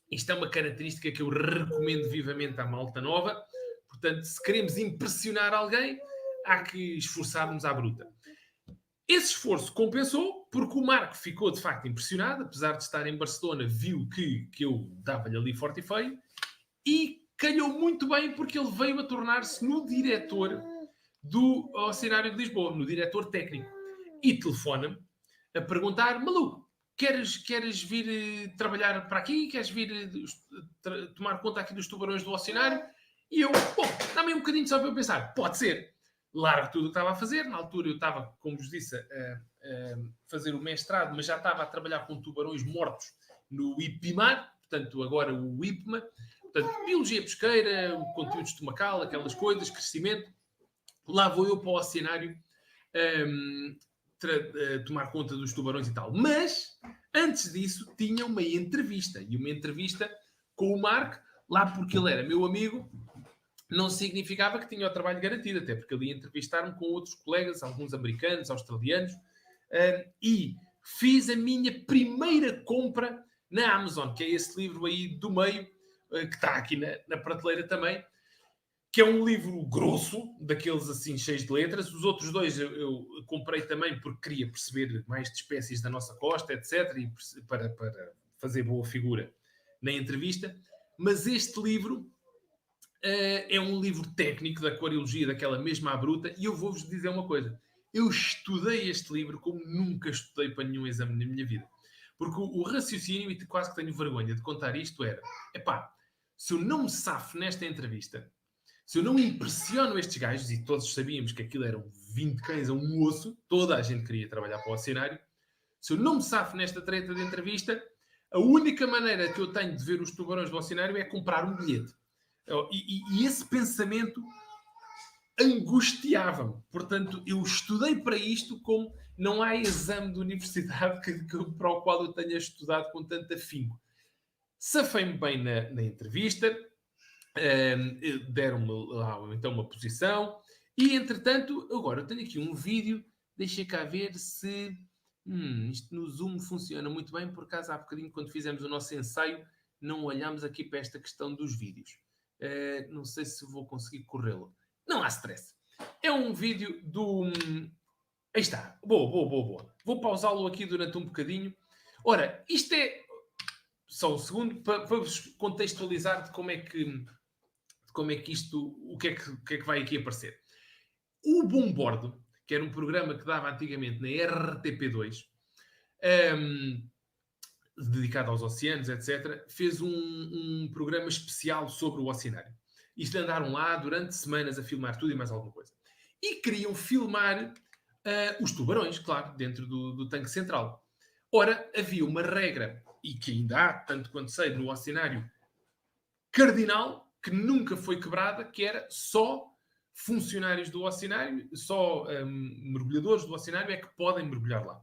isto é uma característica que eu recomendo vivamente à malta nova. Portanto, se queremos impressionar alguém, há que esforçarmos à bruta. Esse esforço compensou, porque o Marco ficou de facto impressionado, apesar de estar em Barcelona, viu que eu dava-lhe ali forte e feio, e calhou muito bem porque ele veio a tornar-se no diretor do Oceanário de Lisboa, no diretor técnico. E telefona-me a perguntar, maluco, queres vir trabalhar para aqui? Queres vir tomar conta aqui dos tubarões do Oceanário? E eu, bom, dá-me um bocadinho só para eu pensar, pode ser. Largo tudo o que estava a fazer. Na altura eu estava, como vos disse, a fazer o mestrado, mas já estava a trabalhar com tubarões mortos no IPMAR, portanto agora o IPMA. Portanto, biologia pesqueira, conteúdo estomacal, aquelas coisas, crescimento. Lá vou eu para o oceanário tomar conta dos tubarões e tal. Mas, antes disso, tinha uma entrevista. E uma entrevista com o Mark, lá porque ele era meu amigo, não significava que tinha o trabalho garantido, até porque ele ia entrevistar-me com outros colegas, alguns americanos, australianos, e fiz a minha primeira compra na Amazon, que é esse livro aí do meio, que está aqui na prateleira também, que é um livro grosso, daqueles assim cheios de letras. Os outros dois eu comprei também porque queria perceber mais de espécies da nossa costa, etc., e para fazer boa figura na entrevista. Mas este livro é um livro técnico da aquariologia, daquela mesma à bruta, e eu vou-vos dizer uma coisa. Eu estudei este livro como nunca estudei para nenhum exame na minha vida. Porque o raciocínio, e quase que tenho vergonha de contar isto, era: epá, se eu não me safo nesta entrevista, se eu não impressiono estes gajos, e todos sabíamos que aquilo eram 20 cães a um osso, toda a gente queria trabalhar para o oceanário, se eu não me safo nesta treta de entrevista, a única maneira que eu tenho de ver os tubarões do oceanário é comprar um bilhete. E esse pensamento angustiava-me. Portanto, eu estudei para isto como não há exame de universidade para o qual eu tenha estudado com tanto afinco. Safei-me bem na entrevista, deram-me lá então uma posição, e entretanto, agora eu tenho aqui um vídeo, deixa cá ver se isto no Zoom funciona muito bem. Por acaso há bocadinho, quando fizemos o nosso ensaio, não olhámos aqui para esta questão dos vídeos. Não sei se vou conseguir corrê-lo. Não há stress. É um vídeo do... Aí está. Boa. Vou pausá-lo aqui durante um bocadinho. Ora, isto é... Só um segundo para vos contextualizar de como é que isto... O que é que vai aqui aparecer. O Bombordo, que era um programa que dava antigamente na RTP2, dedicado aos oceanos, etc., fez um programa especial sobre o oceanário. Isto andaram lá durante semanas a filmar tudo e mais alguma coisa. E queriam filmar os tubarões, claro, dentro do tanque central. Ora, havia uma regra, e que ainda há, tanto quanto sei, no oceanário, cardinal, que nunca foi quebrada, que era só funcionários do oceanário, só mergulhadores do oceanário é que podem mergulhar lá.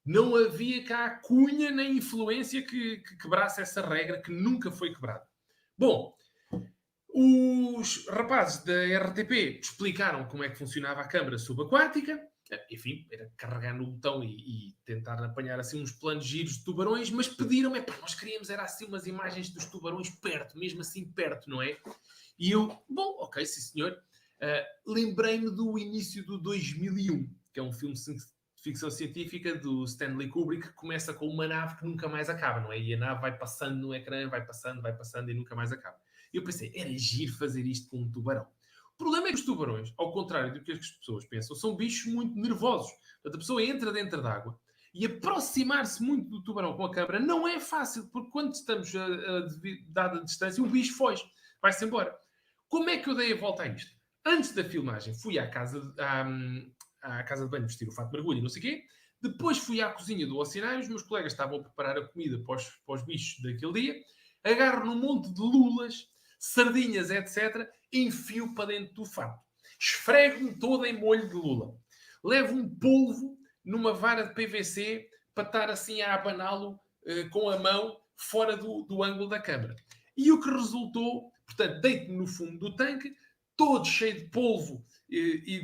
Não havia cá cunha nem influência que quebrasse essa regra, que nunca foi quebrada. Bom, os rapazes da RTP explicaram como é que funcionava a câmara subaquática. Enfim, era carregar no botão e tentar apanhar assim uns planos giros de tubarões, mas pediram-me, nós queríamos era assim umas imagens dos tubarões perto, mesmo assim perto, não é? E eu, bom, ok, sim senhor. Lembrei-me do início do 2001, que é um filme de ficção científica do Stanley Kubrick, que começa com uma nave que nunca mais acaba, não é? E a nave vai passando no ecrã, vai passando e nunca mais acaba. E eu pensei, era giro fazer isto com um tubarão. O problema é que os tubarões, ao contrário do que as pessoas pensam, são bichos muito nervosos. Portanto, a pessoa entra dentro d'água e aproximar-se muito do tubarão com a câmera não é fácil, porque quando estamos a dada distância, o bicho foge, vai-se embora. Como é que eu dei a volta a isto? Antes da filmagem, fui à casa de banho vestir o fato de mergulho e não sei o quê. Depois fui à cozinha do oceanário, os meus colegas estavam a preparar a comida para os bichos daquele dia. Agarro num monte de lulas, sardinhas, etc., enfio para dentro do fato. Esfrego-me todo em molho de lula. Levo um polvo numa vara de PVC para estar assim a abaná-lo com a mão fora do ângulo da câmara. E o que resultou, portanto, deito-me no fundo do tanque, todo cheio de polvo e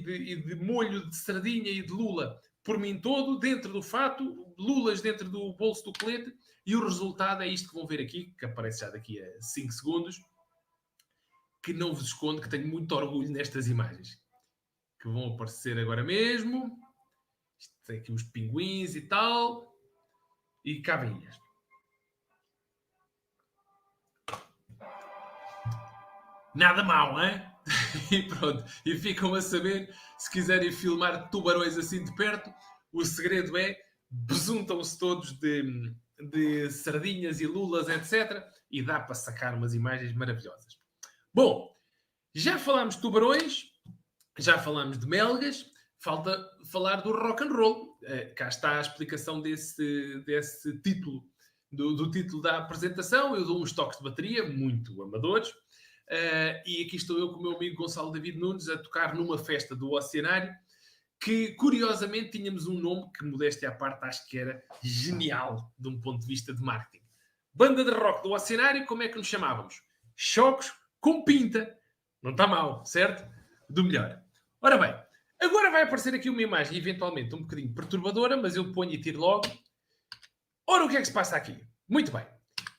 de molho de sardinha e de lula por mim todo, dentro do fato, lulas dentro do bolso do colete, e o resultado é isto que vão ver aqui, que aparece já daqui a 5 segundos, que não vos escondo que tenho muito orgulho nestas imagens, que vão aparecer agora mesmo. Isto tem aqui uns pinguins e tal, e cá vem este. Nada mal, hein? E pronto, e ficam a saber, se quiserem filmar tubarões assim de perto, o segredo é, besuntam-se todos de sardinhas e lulas, etc. E dá para sacar umas imagens maravilhosas. Bom, já falámos de tubarões, já falámos de melgas, falta falar do rock and roll. Cá está a explicação desse título, do título da apresentação. Eu dou uns toques de bateria, muito amadores. E aqui estou eu com o meu amigo Gonçalo David Nunes a tocar numa festa do Oceanário, que curiosamente tínhamos um nome que, modéstia à parte, acho que era genial de um ponto de vista de marketing. Banda de rock do Oceanário, como é que nos chamávamos? Chocos com pinta. Não está mal, certo? Do melhor. Ora bem, agora vai aparecer aqui uma imagem eventualmente um bocadinho perturbadora, mas eu ponho e tiro logo. Ora, o que é que se passa aqui? Muito bem.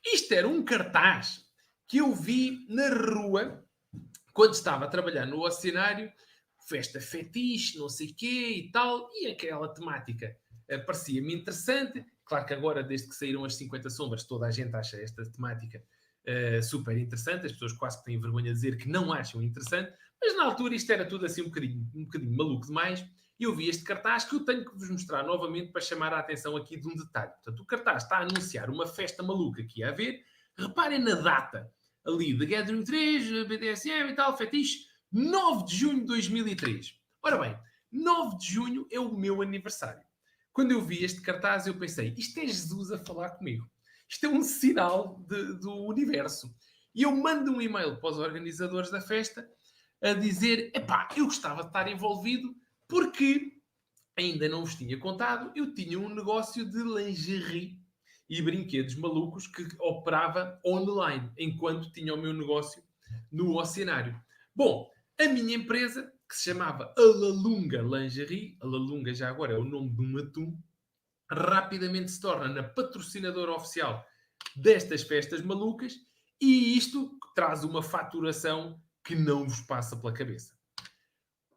Isto era um cartaz que eu vi na rua quando estava a trabalhar no Oceanário, festa fetiche, não sei quê e tal, e aquela temática parecia-me interessante. Claro que agora, desde que saíram as 50 sombras, toda a gente acha esta temática super interessante, as pessoas quase que têm vergonha de dizer que não acham interessante, mas na altura isto era tudo assim um bocadinho maluco demais. E eu vi este cartaz que eu tenho que vos mostrar novamente para chamar a atenção aqui de um detalhe. Portanto, o cartaz está a anunciar uma festa maluca que ia haver. Reparem na data ali, The Gathering 3, BDSM e tal, fetiche, 9 de junho de 2003. Ora bem, 9 de junho é o meu aniversário. Quando eu vi este cartaz, eu pensei, isto é Jesus a falar comigo. Isto é um sinal do universo. E eu mando um e-mail para os organizadores da festa a dizer, epá, eu gostava de estar envolvido porque, ainda não vos tinha contado, eu tinha um negócio de lingerie e brinquedos malucos que operava online, enquanto tinha o meu negócio no Oceanário. Bom, a minha empresa, que se chamava Alalunga Lingerie, Alalunga já agora é o nome de um atum, rapidamente se torna na patrocinadora oficial destas festas malucas e isto traz uma faturação que não vos passa pela cabeça.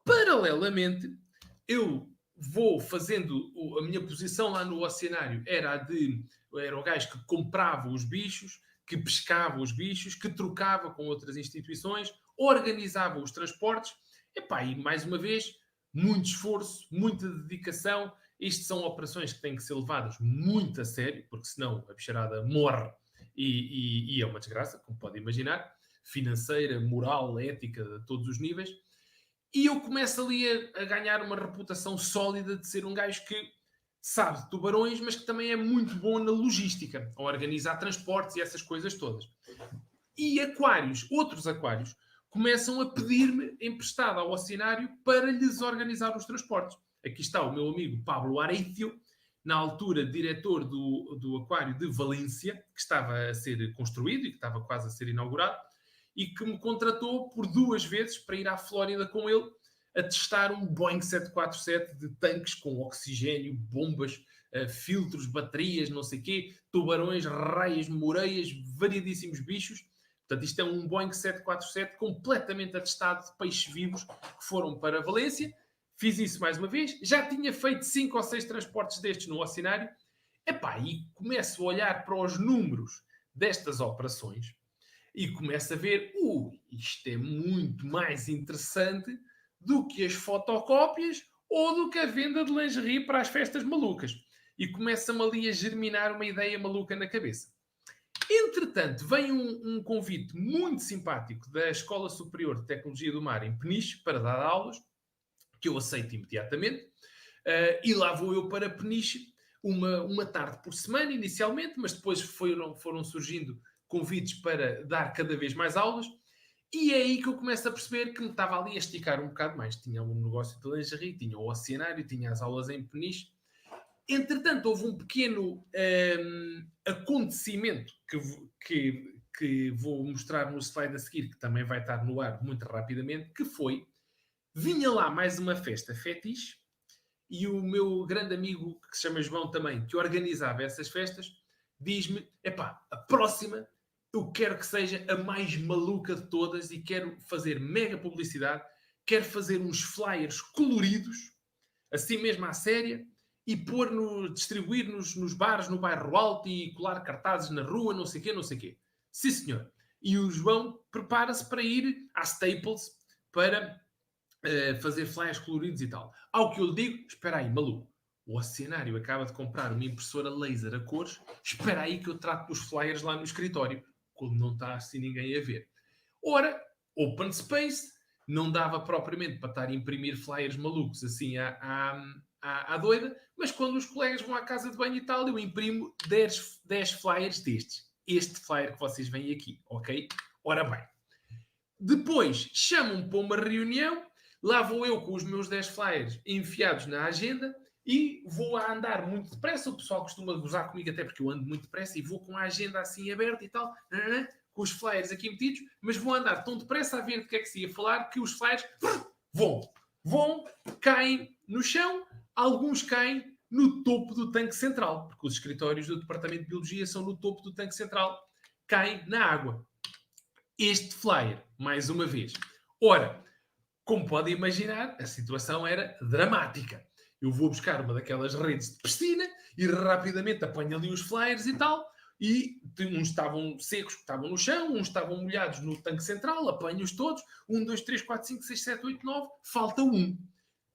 Paralelamente, eu vou fazendo a minha posição lá no Oceanário era o gajo que comprava os bichos, que pescava os bichos, que trocava com outras instituições, organizava os transportes. Epá, e mais uma vez, muito esforço, muita dedicação. Isto são operações que têm que ser levadas muito a sério, porque senão a bicharada morre e é uma desgraça, como podem imaginar, financeira, moral, ética, de todos os níveis. E eu começo ali a ganhar uma reputação sólida de ser um gajo que sabe de tubarões, mas que também é muito bom na logística, a organizar transportes e essas coisas todas. E aquários, outros aquários, começam a pedir-me emprestado ao Oceanário para lhes organizar os transportes. Aqui está o meu amigo Pablo Areithio, na altura diretor do aquário de Valência, que estava a ser construído e que estava quase a ser inaugurado, e que me contratou por 2 vezes para ir à Flórida com ele a testar um Boeing 747 de tanques com oxigênio, bombas, filtros, baterias, não sei o quê, tubarões, raias, moreias, variedíssimos bichos. Portanto, isto é um Boeing 747 completamente atestado de peixes vivos que foram para Valência. Fiz isso mais uma vez. Já tinha feito 5 ou 6 transportes destes no Oceanário. Epá, e começo a olhar para os números destas operações e começo a ver, isto é muito mais interessante do que as fotocópias ou do que a venda de lingerie para as festas malucas. E começa-me ali a germinar uma ideia maluca na cabeça. Entretanto, vem um convite muito simpático da Escola Superior de Tecnologia do Mar em Peniche para dar aulas, que eu aceito imediatamente, e lá vou eu para Peniche uma tarde por semana, inicialmente, mas depois foram surgindo convites para dar cada vez mais aulas, e é aí que eu começo a perceber que me estava ali a esticar um bocado mais. Tinha um negócio de lingerie, tinha o Oceanário, tinha as aulas em Peniche. Entretanto, houve um pequeno acontecimento que vou mostrar no slide a seguir, que também vai estar no ar muito rapidamente, que foi, vinha lá mais uma festa fetiche, e o meu grande amigo, que se chama João também, que organizava essas festas, diz-me, epá, a próxima eu quero que seja a mais maluca de todas e quero fazer mega publicidade, quero fazer uns flyers coloridos, assim mesmo à séria, e distribuir nos bares no bairro Alto e colar cartazes na rua, não sei o quê, não sei o quê. Sim, senhor. E o João prepara-se para ir à Staples para fazer flyers coloridos e tal. Ao que eu lhe digo, espera aí, maluco, o Oceanário acaba de comprar uma impressora laser a cores, espera aí que eu trato dos flyers lá no escritório, quando não está assim ninguém a ver. Ora, open space, não dava propriamente para estar a imprimir flyers malucos assim à doida, mas quando os colegas vão à casa de banho e tal, eu imprimo 10 flyers destes. Este flyer que vocês veem aqui, ok? Ora bem. Depois chamam-me para uma reunião, Lá vou eu com os meus 10 flyers enfiados na agenda e vou a andar muito depressa. O pessoal costuma gozar comigo até porque eu ando muito depressa e vou com a agenda assim aberta e tal, com os flyers aqui metidos, mas vou andar tão depressa a ver do que é que se ia falar que os flyers vão, caem no chão, alguns caem no topo do tanque central, porque os escritórios do Departamento de Biologia são no topo do tanque central, caem na água. Este flyer, mais uma vez. Ora, como podem imaginar, a situação era dramática. Eu vou buscar uma daquelas redes de piscina e rapidamente apanho ali os flyers e tal, e uns estavam secos, que estavam no chão, uns estavam molhados no tanque central, apanho-os todos, 1, 2, 3, 4, 5, 6, 7, 8, 9, falta um.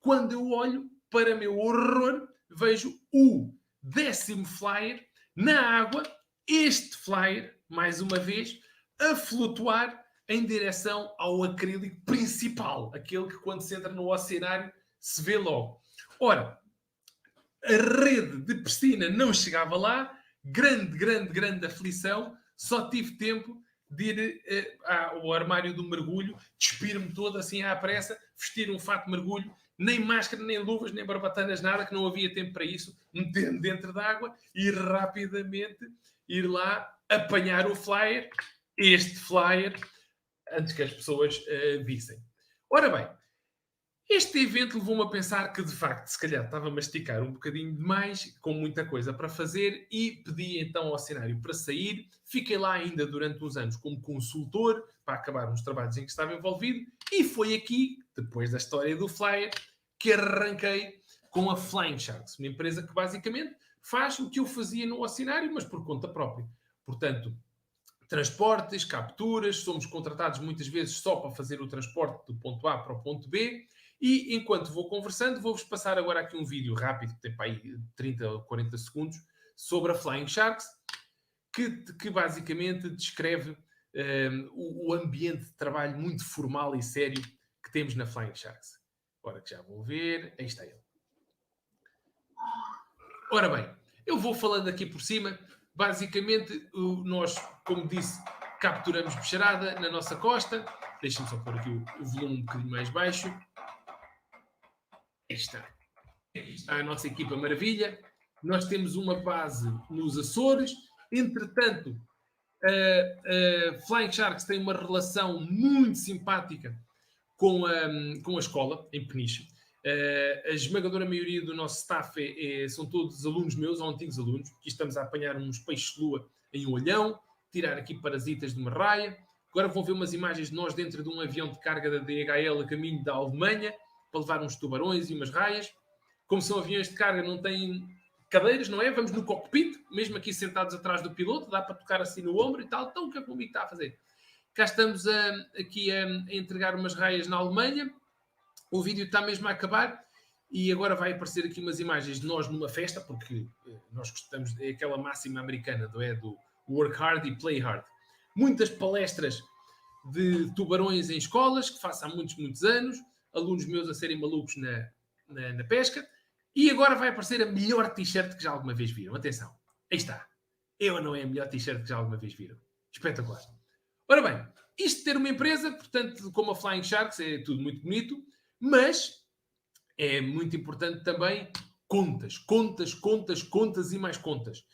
Quando eu olho, para meu horror, vejo o 10º flyer na água, este flyer, mais uma vez, a flutuar em direção ao acrílico principal, aquele que quando se entra no oceanário se vê logo. Ora, a rede de piscina não chegava lá, grande aflição, só tive tempo de ir ao armário do mergulho, despir-me todo assim à pressa, vestir um fato de mergulho, nem máscara, nem luvas, nem barbatanas, nada, que não havia tempo para isso, meter-me dentro d'água e rapidamente ir lá apanhar o flyer, este flyer, antes que as pessoas vissem. Ora bem, este evento levou-me a pensar que, de facto, se calhar estava a masticar um bocadinho demais, com muita coisa para fazer, e pedi então ao cenário para sair. Fiquei lá ainda durante uns anos como consultor, para acabar uns trabalhos em que estava envolvido, e foi aqui, depois da história do flyer, que arranquei com a Flying Sharks, uma empresa que basicamente faz o que eu fazia no oceanário, mas por conta própria. Portanto, transportes, capturas, somos contratados muitas vezes só para fazer o transporte do ponto A para o ponto B, e enquanto vou conversando, vou-vos passar agora aqui um vídeo rápido, que tem para aí 30 ou 40 segundos, sobre a Flying Sharks, que basicamente descreve o ambiente de trabalho muito formal e sério que temos na Flying Sharks. Ora, que já vão ver, aí está ele. Ora bem, eu vou falando aqui por cima. Basicamente, nós, como disse, capturamos bicharada na nossa costa. Deixem-me só pôr aqui o volume um bocadinho mais baixo. Aí está. Aí está a nossa equipa maravilha. Nós temos uma base nos Açores. Entretanto, a Flying Sharks tem uma relação muito simpática com a escola, em Peniche. A esmagadora maioria do nosso staff são todos alunos meus, ou antigos alunos. Aqui estamos a apanhar uns peixes-lua em um olhão, tirar aqui parasitas de uma raia. Agora vão ver umas imagens de nós dentro de um avião de carga da DHL a caminho da Alemanha, para levar uns tubarões e umas raias. Como são aviões de carga, não têm cadeiras, não é? Vamos no cockpit, mesmo aqui sentados atrás do piloto, dá para tocar assim no ombro e tal. Então, o que é que o amigo está a fazer? Cá estamos aqui a entregar umas raias na Alemanha. O vídeo está mesmo a acabar e agora vai aparecer aqui umas imagens de nós numa festa, porque nós gostamos, é aquela máxima americana, do work hard e play hard. Muitas palestras de tubarões em escolas, que faço há muitos anos, alunos meus a serem malucos na pesca, e agora vai aparecer a melhor t-shirt que já alguma vez viram. Atenção, aí está. Eu não é a melhor t-shirt que já alguma vez viram. Espetacular. Ora bem, isto de ter uma empresa, portanto, como a Flying Sharks, é tudo muito bonito, mas é muito importante também contas e mais contas.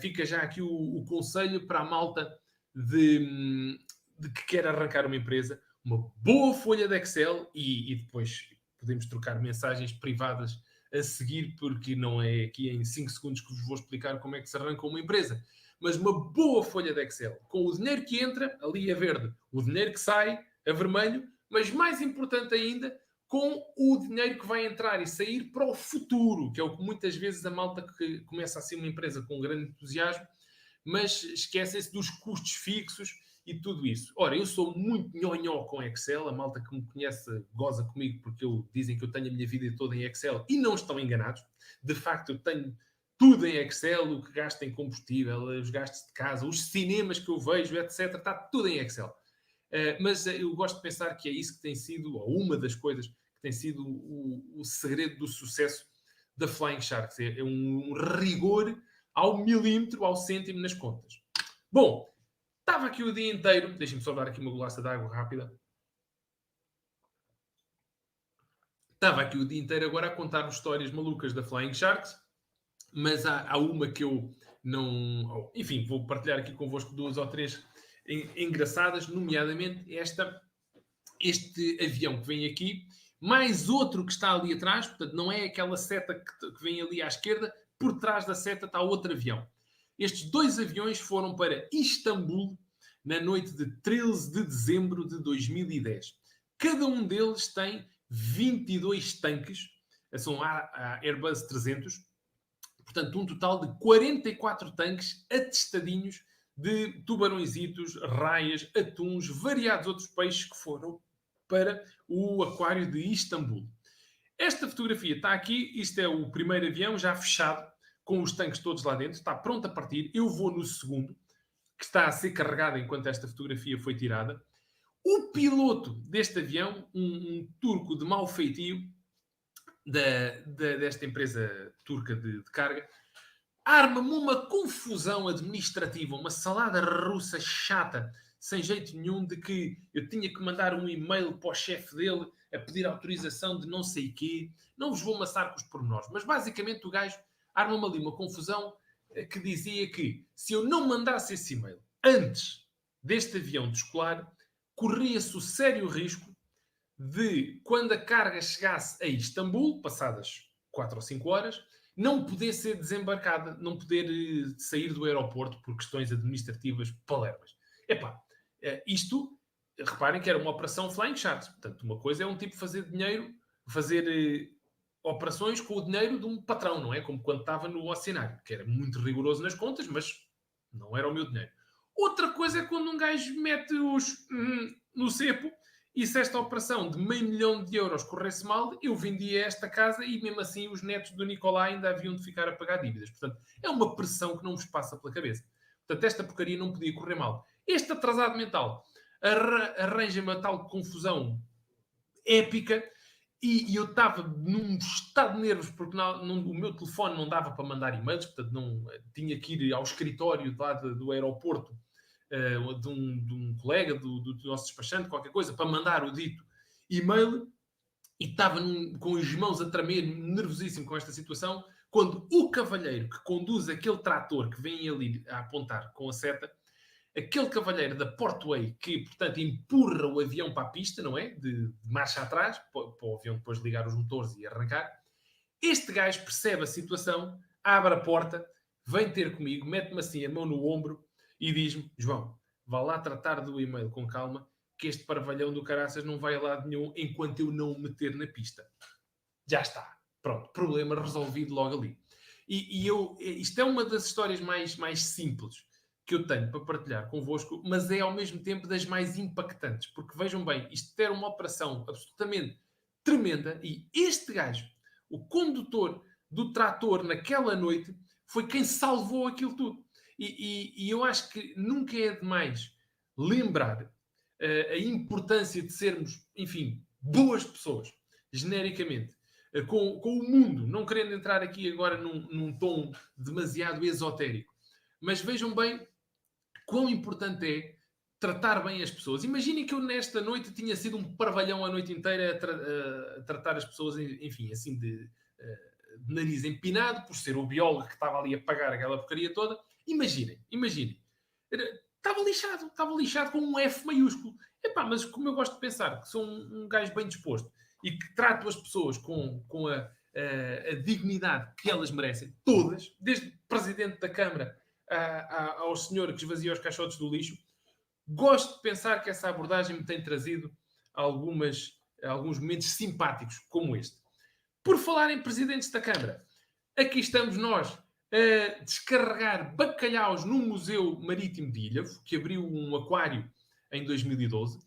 Fica já aqui o conselho para a malta de que quer arrancar uma empresa, uma boa folha de Excel e depois podemos trocar mensagens privadas a seguir, porque não é aqui em 5 segundos que vos vou explicar como é que se arranca uma empresa. Mas uma boa folha de Excel, com o dinheiro que entra, ali a verde, o dinheiro que sai, a vermelho, mas mais importante ainda, com o dinheiro que vai entrar e sair para o futuro, que é o que muitas vezes a malta que começa a ser uma empresa com grande entusiasmo, mas esquecem-se dos custos fixos e tudo isso. Ora, eu sou muito nhonhó com Excel, a malta que me conhece goza comigo porque dizem que eu tenho a minha vida toda em Excel e não estão enganados. De facto, eu tenho tudo em Excel, o que gasto em combustível, os gastos de casa, os cinemas que eu vejo, etc. Está tudo em Excel. Mas eu gosto de pensar que é isso que tem sido, ou uma das coisas que tem sido o segredo do sucesso da Flying Sharks. É um rigor ao milímetro, ao cêntimo nas contas. Bom, estava aqui o dia inteiro. Deixem-me só dar aqui uma golaça de água rápida. Estava aqui o dia inteiro agora a contar histórias malucas da Flying Sharks, mas há uma que eu não... Enfim, vou partilhar aqui convosco 2 ou 3 engraçadas, nomeadamente este avião que vem aqui, mais outro que está ali atrás, portanto, não é aquela seta que vem ali à esquerda, por trás da seta está outro avião. Estes 2 aviões foram para Istambul na noite de 13 de dezembro de 2010. Cada um deles tem 22 tanques, são a Airbus 300, portanto, um total de 44 tanques atestadinhos de tubarõezitos, raias, atuns, variados outros peixes que foram para o aquário de Istambul. Esta fotografia está aqui, isto é o primeiro avião já fechado, com os tanques todos lá dentro, está pronto a partir. Eu vou no segundo, que está a ser carregado enquanto esta fotografia foi tirada. O piloto deste avião, um turco de mau feitio, desta empresa turca de carga, arma-me uma confusão administrativa, uma salada russa chata, sem jeito nenhum, de que eu tinha que mandar um e-mail para o chefe dele a pedir autorização de não sei quê. Não vos vou amassar com os pormenores, mas basicamente o gajo arma-me ali uma confusão que dizia que se eu não mandasse esse e-mail antes deste avião descolar, corria-se o sério risco de, quando a carga chegasse a Istambul, passadas 4 ou 5 horas, não poder ser desembarcada, não poder sair do aeroporto por questões administrativas palermas. Epá, isto, reparem que era uma operação Flying Sharks. Portanto, uma coisa é um tipo fazer dinheiro, fazer operações com o dinheiro de um patrão, não é? Como quando estava no Oceanário, que era muito rigoroso nas contas, mas não era o meu dinheiro. Outra coisa é quando um gajo mete os no cepo, e se esta operação de €500.000 corresse mal, eu vendia esta casa e mesmo assim os netos do Nicolai ainda haviam de ficar a pagar dívidas. Portanto, é uma pressão que não vos passa pela cabeça. Portanto, esta porcaria não podia correr mal. Este atrasado mental arranja-me a tal confusão épica e eu estava num estado de nervos porque o meu telefone não dava para mandar e-mails, portanto, não, tinha que ir ao escritório lá do aeroporto de um colega, do nosso despachante, qualquer coisa, para mandar o dito e-mail, e estava com as mãos a tremer, nervosíssimo com esta situação, quando o cavalheiro que conduz aquele trator que vem ali a apontar com a seta, aquele cavalheiro da Portway que, portanto, empurra o avião para a pista, não é? De marcha atrás, para o avião depois ligar os motores e arrancar. Este gajo percebe a situação, abre a porta, vem ter comigo, mete-me assim a mão no ombro e diz-me: João, vá lá tratar do e-mail com calma, que este parvalhão do caraças não vai a lado nenhum enquanto eu não o meter na pista. Já está. Pronto, problema resolvido logo ali. Isto é uma das histórias mais simples que eu tenho para partilhar convosco, mas é ao mesmo tempo das mais impactantes, porque vejam bem, isto era uma operação absolutamente tremenda e este gajo, o condutor do trator naquela noite, foi quem salvou aquilo tudo. E eu acho que nunca é demais lembrar a importância de sermos, enfim, boas pessoas, genericamente, com o mundo, não querendo entrar aqui agora num tom demasiado esotérico, mas vejam bem quão importante é tratar bem as pessoas. Imaginem que eu nesta noite tinha sido um parvalhão a noite inteira a tratar as pessoas, enfim, assim de nariz empinado, por ser o biólogo que estava ali a pagar aquela porcaria toda. Imaginem. Estava lixado com um F maiúsculo. Epá, mas como eu gosto de pensar que sou um gajo bem disposto e que trato as pessoas com a dignidade que elas merecem, todas, desde o Presidente da Câmara ao senhor que esvazia os caixotes do lixo, gosto de pensar que essa abordagem me tem trazido alguns momentos simpáticos como este. Por falar em presidentes da Câmara, aqui estamos nós a descarregar bacalhaus no Museu Marítimo de Ilhavo, que abriu um aquário em 2012.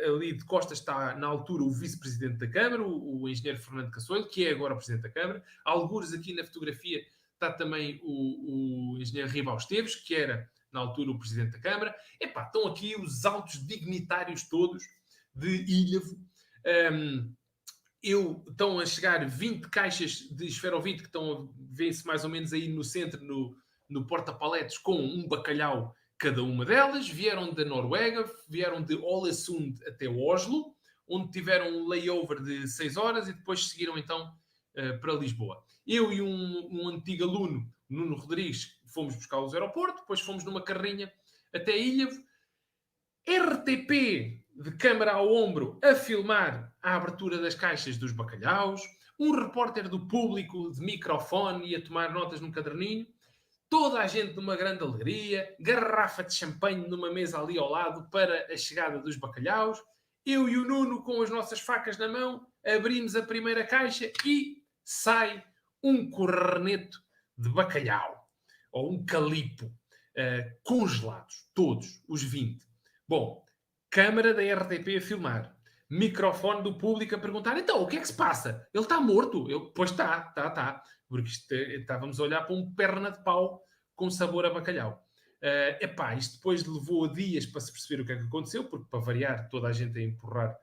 Ali de costas está, na altura, o vice-presidente da Câmara, o engenheiro Fernando Cassolho, que é agora o presidente da Câmara. Algures aqui na fotografia está também o engenheiro Ribal Esteves, que era, na altura, o presidente da Câmara. Epá, estão aqui os altos dignitários todos de Ilhavo. Estão a chegar 20 caixas de esferovite que vê-se mais ou menos aí no centro, no porta-paletes, com um bacalhau cada uma delas. Vieram da Noruega, vieram de Ålesund até Oslo, onde tiveram um layover de 6 horas e depois seguiram então para Lisboa. Eu e um antigo aluno, Nuno Rodrigues, fomos buscá-los ao aeroporto, depois fomos numa carrinha até Ilhavo. RTP de câmara ao ombro a filmar a abertura das caixas dos bacalhaus, um repórter do Público de microfone e a tomar notas num caderninho, toda a gente numa grande alegria, garrafa de champanhe numa mesa ali ao lado para a chegada dos bacalhaus, eu e o Nuno com as nossas facas na mão, abrimos a primeira caixa e sai um corneto de bacalhau, ou um calipo, congelados, todos, os 20. Bom, câmara da RTP a filmar, microfone do Público a perguntar, então, o que é que se passa? Ele está morto? Pois está. Porque estávamos a olhar para um perna de pau com sabor a bacalhau. Isto depois levou dias para se perceber o que é que aconteceu, porque para variar toda a gente a empurrar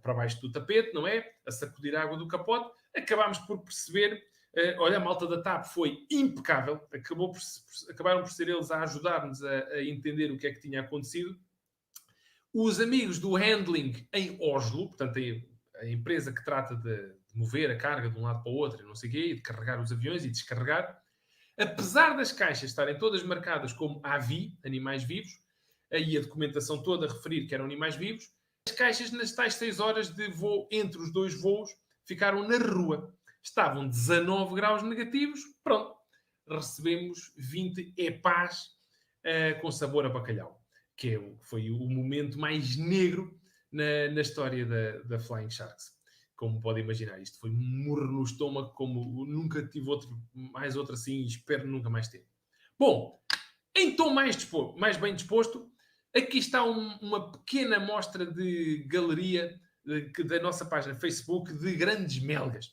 para baixo do tapete, não é? A sacudir a água do capote. Acabámos por perceber, olha, a malta da TAP foi impecável, acabaram por ser eles a ajudar-nos a entender o que é que tinha acontecido. Os amigos do handling em Oslo, portanto a empresa que trata de mover a carga de um lado para o outro, não sei o quê, e de carregar os aviões e descarregar, apesar das caixas estarem todas marcadas como AVI, animais vivos, aí a documentação toda a referir que eram animais vivos, as caixas nas tais 6 horas de voo entre os dois voos ficaram na rua. Estavam 19 graus negativos, pronto. Recebemos 20 epás com sabor a bacalhau, que foi o momento mais negro na história da Flying Sharks. Como podem imaginar, isto foi um murro no estômago, como nunca tive mais outro assim, e espero nunca mais ter. Bom, em tom mais bem disposto, aqui está uma pequena amostra de galeria da nossa página Facebook de grandes melgas.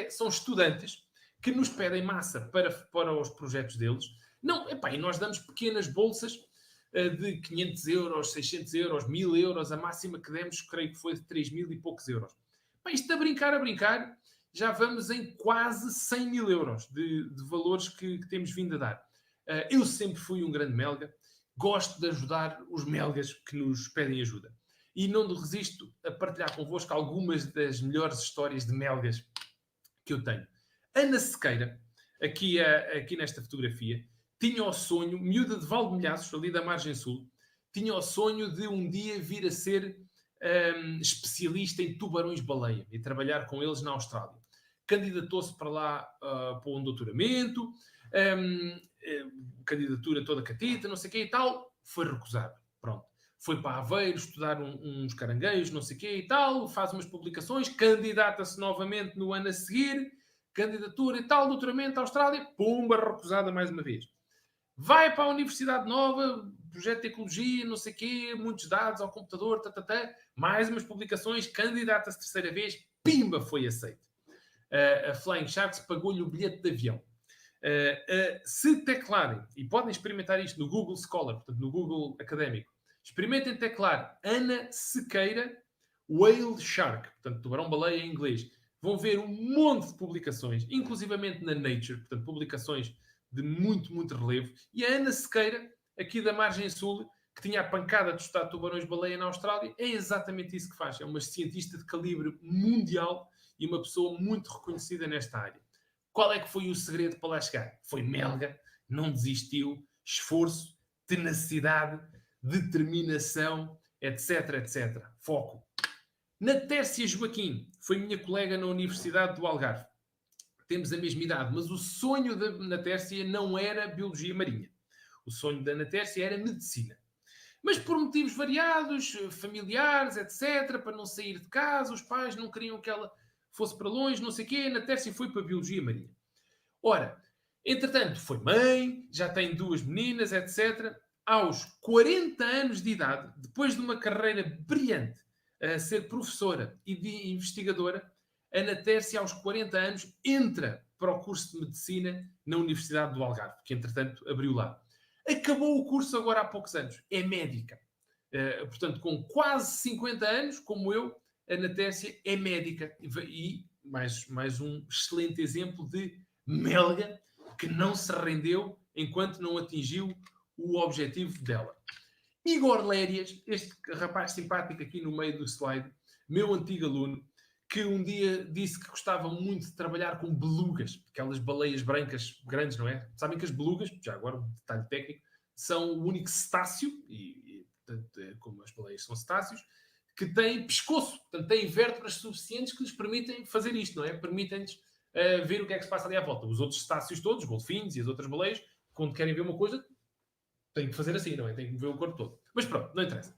São estudantes que nos pedem massa para os projetos deles. Não, e nós damos pequenas bolsas de 500 euros, 600 euros, 1.000 euros. A máxima que demos, creio que foi de 3.000 e poucos euros. Isto a brincar, já vamos em quase 100 mil euros de valores que temos vindo a dar. Eu sempre fui um grande melga, gosto de ajudar os melgas que nos pedem ajuda. E não resisto a partilhar convosco algumas das melhores histórias de melgas que eu tenho. Ana Sequeira, aqui nesta fotografia, tinha o sonho, miúda de Valdelhaços, ali da margem sul, tinha o sonho de um dia vir a ser especialista em tubarões-baleia e trabalhar com eles na Austrália. Candidatou-se para lá para um doutoramento, candidatura toda catita, não sei o quê e tal, foi recusado. Pronto. Foi para Aveiro estudar uns caranguejos, não sei o quê e tal, faz umas publicações, candidata-se novamente no ano a seguir, candidatura e tal, doutoramento à Austrália, pumba, recusada mais uma vez. Vai para a Universidade Nova, projeto de ecologia, não sei o quê, muitos dados ao computador, mais umas publicações, candidata-se terceira vez, pimba, foi aceito. A Flying Sharks pagou-lhe o bilhete de avião. Se teclarem, e podem experimentar isto no Google Scholar, portanto no Google Académico, experimentem teclar Ana Sequeira Whale Shark, portanto tubarão-baleia em inglês. Vão ver um monte de publicações, inclusivamente na Nature, portanto publicações de muito, muito relevo. E a Ana Sequeira, aqui da margem sul, que tinha a pancada de estudar tubarões-baleia na Austrália, é exatamente isso que faz. É uma cientista de calibre mundial e uma pessoa muito reconhecida nesta área. Qual é que foi o segredo para lá chegar? Foi melga, não desistiu, esforço, tenacidade, determinação, etc, etc. Foco. Natércia Joaquim foi minha colega na Universidade do Algarve. Temos a mesma idade, mas o sonho da Natércia não era biologia marinha. O sonho da Natércia era medicina. Mas por motivos variados, familiares, etc., para não sair de casa, os pais não queriam que ela fosse para longe, não sei o quê, a Natércia foi para a biologia marinha. Ora, entretanto, foi mãe, já tem 2 meninas, etc. Aos 40 anos de idade, depois de uma carreira brilhante a ser professora e de investigadora, a Natércia, aos 40 anos, entra para o curso de Medicina na Universidade do Algarve, que, entretanto, abriu lá. Acabou o curso agora há poucos anos. É médica. Portanto, com quase 50 anos, como eu, a Natércia é médica. E mais um excelente exemplo de melga que não se rendeu enquanto não atingiu o objetivo dela. Igor Lérias, este rapaz simpático aqui no meio do slide, meu antigo aluno, que um dia disse que gostava muito de trabalhar com belugas, aquelas baleias brancas grandes, não é? Sabem que as belugas, já agora um detalhe técnico, são o único cetáceo, como as baleias são cetáceos, que têm pescoço, portanto têm vértebras suficientes que lhes permitem fazer isto, não é? Permitem-lhes ver o que é que se passa ali à volta. Os outros cetáceos todos, os golfinhos e as outras baleias, quando querem ver uma coisa, têm que fazer assim, não é? Têm que ver o corpo todo. Mas pronto, não interessa.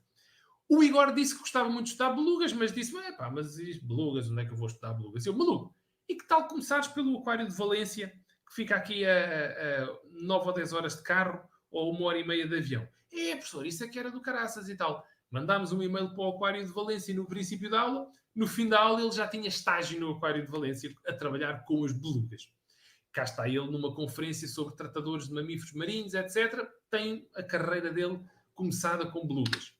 O Igor disse que gostava muito de estudar belugas, mas disse, mas belugas, onde é que eu vou estudar belugas? Eu, maluco, e que tal começares pelo Aquário de Valência, que fica aqui a 9 ou 10 horas de carro, ou 1 hora e meia de avião? Professor, isso é que era do caraças e tal. Mandámos um e-mail para o Aquário de Valência no princípio da aula, no fim da aula ele já tinha estágio no Aquário de Valência a trabalhar com as belugas. Cá está ele numa conferência sobre tratadores de mamíferos marinhos, etc. Tem a carreira dele começada com belugas.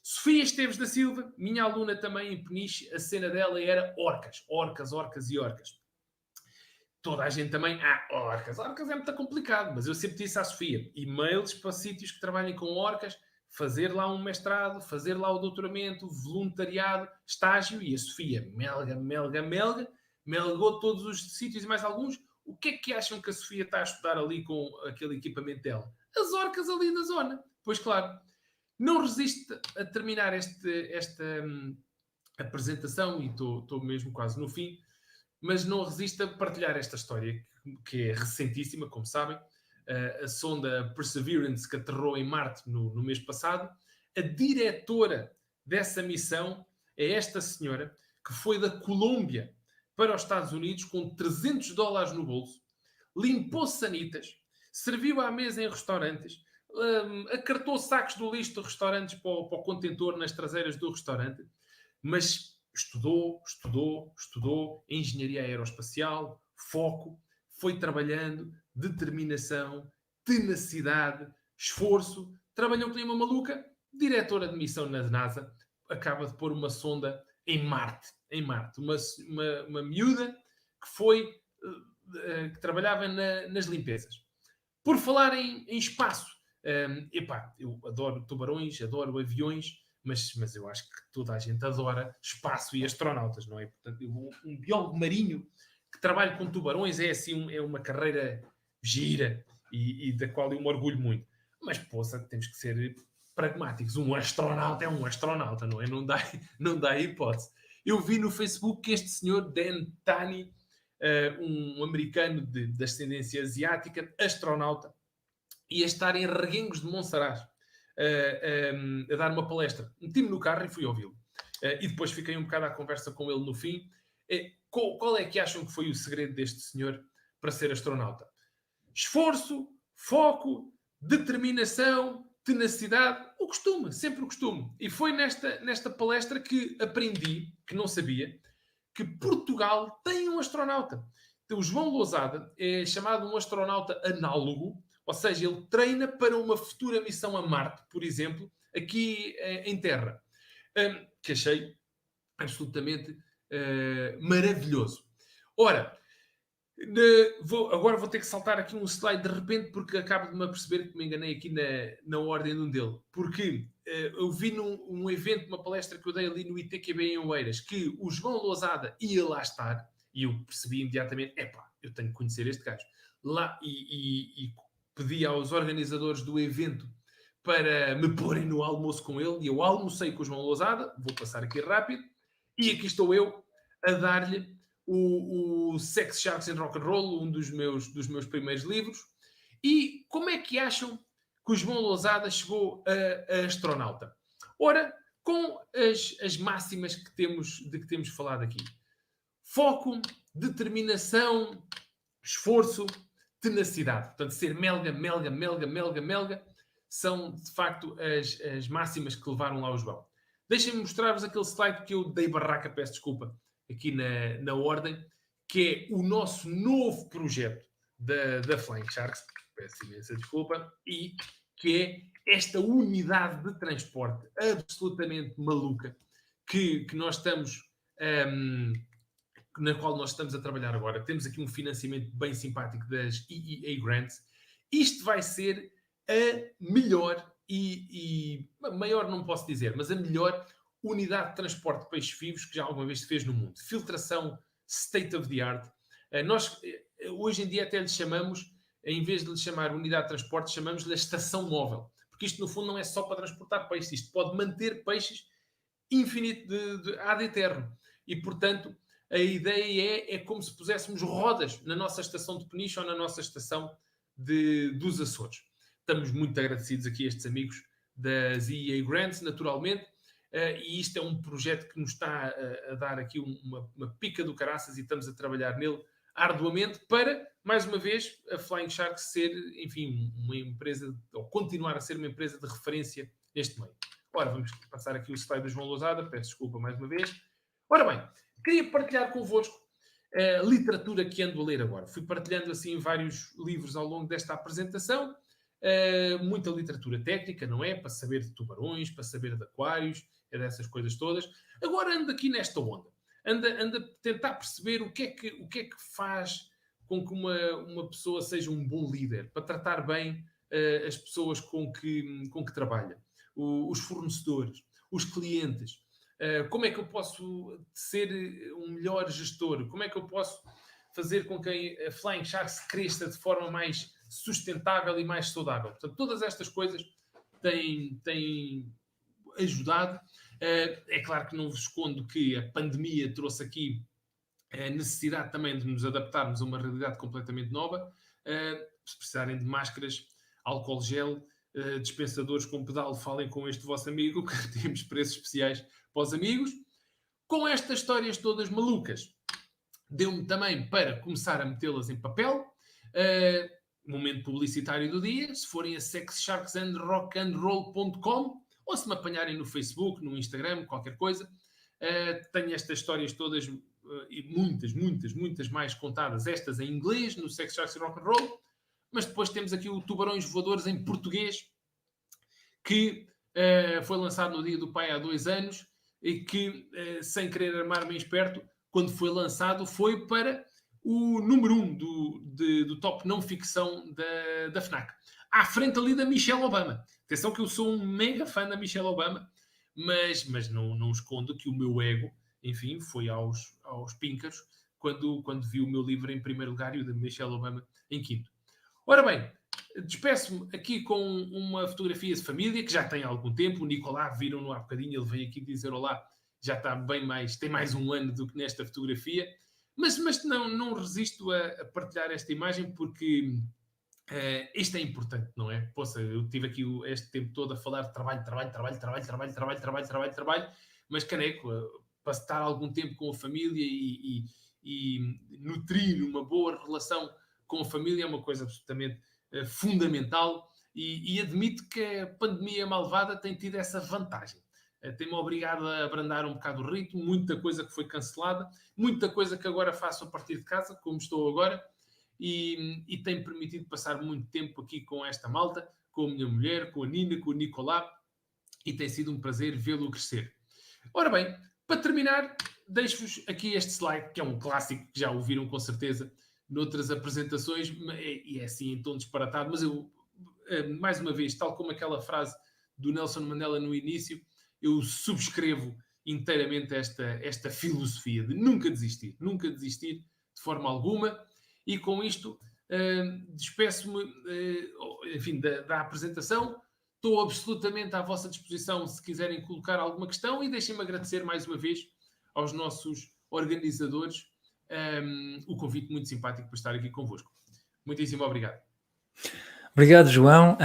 Sofia Esteves da Silva, minha aluna também em Peniche, a cena dela era orcas. Orcas e orcas. Toda a gente também, orcas é muito complicado, mas eu sempre disse à Sofia, e-mails para sítios que trabalhem com orcas, fazer lá um mestrado, fazer lá o doutoramento, voluntariado, estágio, e a Sofia melgou todos os sítios e mais alguns. O que é que acham que a Sofia está a estudar ali com aquele equipamento dela? As orcas ali da zona. Pois claro. Não resisto a terminar esta apresentação, e estou mesmo quase no fim, mas não resisto a partilhar esta história, que é recentíssima, como sabem. A sonda Perseverance, que aterrou em Marte no mês passado, a diretora dessa missão é esta senhora, que foi da Colômbia para os Estados Unidos com $300 no bolso, limpou sanitas, serviu à mesa em restaurantes, acartou sacos do lixo de restaurantes para o contentor nas traseiras do restaurante, mas estudou engenharia aeroespacial, foco, foi trabalhando, determinação, tenacidade, esforço, trabalhou que nem uma maluca, diretora de missão na NASA, acaba de pôr uma sonda em Marte, uma miúda que trabalhava nas limpezas. Por falar em espaço, eu adoro tubarões, adoro aviões, mas eu acho que toda a gente adora espaço e astronautas, não é? Portanto, um biólogo marinho que trabalha com tubarões é uma carreira gira e da qual eu me orgulho muito. Mas, poça, temos que ser pragmáticos. Um astronauta é um astronauta, não é? Não dá hipótese. Eu vi no Facebook que este senhor, Dan Tani, um americano de ascendência asiática, astronauta, ia estar em Reguengos de Monsaraz a dar uma palestra. Meti-me no carro e fui ouvi-lo. E depois fiquei um bocado à conversa com ele no fim. Qual é que acham que foi o segredo deste senhor para ser astronauta? Esforço, foco, determinação, tenacidade, o costume, sempre o costume. E foi nesta palestra que aprendi, que não sabia, que Portugal tem um astronauta. Então, o João Lousada é chamado um astronauta análogo, ou seja, ele treina para uma futura missão a Marte, por exemplo, aqui em Terra. Que achei absolutamente maravilhoso. Ora, agora vou ter que saltar aqui um slide de repente, porque acabo de me aperceber que me enganei aqui na ordem de um dele. Porque eu vi num evento, uma palestra que eu dei ali no ITQB em Oeiras, que o João Lousada ia lá estar, e eu percebi imediatamente, eu tenho que conhecer este gajo. Lá, e pedi aos organizadores do evento para me porem no almoço com ele, e eu almocei com o João Lousada, vou passar aqui rápido, e aqui estou eu a dar-lhe o Sex, Sharks and Rock and Roll, um dos meus primeiros livros. E como é que acham que o João Lousada chegou a astronauta? Ora, com as máximas de que temos falado aqui. Foco, determinação, esforço, tenacidade. Portanto, ser melga, são, de facto, as máximas que levaram lá o João. Deixem-me mostrar-vos aquele slide que eu dei barraca, peço desculpa, aqui na ordem, que é o nosso novo projeto da Flying Sharks, peço imensa desculpa, e que é esta unidade de transporte absolutamente maluca que nós estamos... na qual nós estamos a trabalhar agora. Temos aqui um financiamento bem simpático das EEA Grants. Isto vai ser a melhor e maior não posso dizer, mas a melhor unidade de transporte de peixes vivos que já alguma vez se fez no mundo. Filtração state of the art. Nós, hoje em dia, até lhe chamamos, em vez de lhe chamar unidade de transporte, chamamos-lhe a estação móvel. Porque isto, no fundo, não é só para transportar peixes. Isto pode manter peixes infinito ad eterno. E, portanto, a ideia é como se puséssemos rodas na nossa estação de Peniche ou na nossa estação dos Açores. Estamos muito agradecidos aqui a estes amigos da ZEA Grants, naturalmente, e isto é um projeto que nos está a dar aqui uma pica do caraças e estamos a trabalhar nele arduamente para, mais uma vez, a Flying Shark ser, enfim, uma empresa, ou continuar a ser uma empresa de referência neste meio. Ora, vamos passar aqui o slide do João Lousada, peço desculpa mais uma vez. Ora bem, queria partilhar convosco a literatura que ando a ler agora. Fui partilhando assim vários livros ao longo desta apresentação, muita literatura técnica, não é? Para saber de tubarões, para saber de aquários, dessas coisas todas. Agora ando aqui nesta onda. Anda a tentar perceber o que é que faz com que uma pessoa seja um bom líder, para tratar bem as pessoas com que trabalha, os fornecedores, os clientes. Como é que eu posso ser um melhor gestor? Como é que eu posso fazer com que a Flying Shark se cresça de forma mais sustentável e mais saudável? Portanto, todas estas coisas têm ajudado. É claro que não vos escondo que a pandemia trouxe aqui a necessidade também de nos adaptarmos a uma realidade completamente nova. Se precisarem de máscaras, álcool gel, dispensadores com pedal, falem com este vosso amigo, que temos preços especiais para os amigos. Com estas histórias todas malucas, deu-me também para começar a metê-las em papel. Momento publicitário do dia. Se forem a sexsharksandrockandroll.com ou se me apanharem no Facebook, no Instagram, qualquer coisa, tenho estas histórias todas e muitas mais contadas, estas em inglês, no Sex Sharks and Rock and Roll, mas depois temos aqui o Tubarões Voadores em português, que foi lançado no Dia do Pai há 2 anos e que, sem querer armar bem esperto, quando foi lançado foi para o número 1 do top não ficção da FNAC. À frente ali da Michelle Obama. Atenção que eu sou um mega fã da Michelle Obama, mas não escondo que o meu ego, enfim, foi aos píncaros quando vi o meu livro em primeiro lugar e o da Michelle Obama em quinto. Ora bem, despeço-me aqui com uma fotografia de família que já tem algum tempo. O Nicolás, viram-no há bocadinho, ele veio aqui dizer olá, já está bem mais, tem mais um ano do que nesta fotografia. Mas não resisto a partilhar esta imagem porque isto é importante, não é? Poxa, eu tive aqui este tempo todo a falar de trabalho, mas caneco, para estar algum tempo com a família e nutrir uma boa relação com a família é uma coisa absolutamente fundamental e admito que a pandemia malvada tem tido essa vantagem. Tem-me obrigado a abrandar um bocado o ritmo, muita coisa que foi cancelada, muita coisa que agora faço a partir de casa, como estou agora, e tem permitido passar muito tempo aqui com esta malta, com a minha mulher, com a Nina, com o Nicolás, e tem sido um prazer vê-lo crescer. Ora bem, para terminar, deixo-vos aqui este slide, que é um clássico, que já ouviram com certeza noutras apresentações, e é assim em tom disparatado, mas eu, mais uma vez, tal como aquela frase do Nelson Mandela no início, eu subscrevo inteiramente esta filosofia de nunca desistir de forma alguma, e com isto despeço-me enfim, da apresentação. Estou absolutamente à vossa disposição se quiserem colocar alguma questão e deixem-me agradecer mais uma vez aos nossos organizadores o convite muito simpático para estar aqui convosco. Muitíssimo obrigado. Obrigado, João.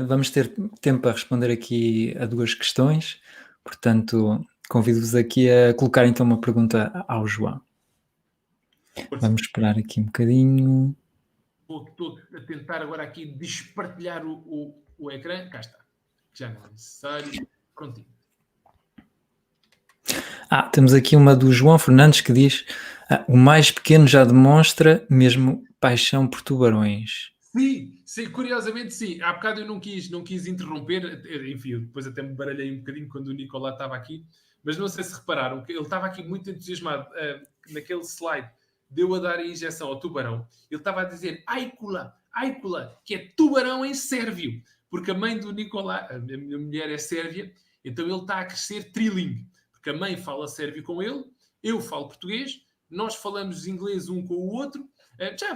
Vamos ter tempo para responder aqui a 2 questões, portanto, convido-vos aqui a colocar então uma pergunta ao João. Vamos esperar aqui um bocadinho. Estou a tentar agora aqui despartilhar o ecrã. Cá está. Já não é necessário. Prontinho. Temos aqui uma do João Fernandes que diz: o mais pequeno já demonstra mesmo paixão por tubarões. Sim, curiosamente sim. Há bocado eu não quis interromper, enfim, eu depois até me baralhei um bocadinho quando o Nicolás estava aqui, mas não sei se repararam que ele estava aqui muito entusiasmado naquele slide, deu a dar a injeção ao tubarão. Ele estava a dizer Aikula, que é tubarão em sérvio. porque a mãe do Nicolás, a minha mulher é sérvia, então ele está a crescer trilingue, porque a mãe fala sérvio com ele, eu falo português, nós falamos inglês um com o outro,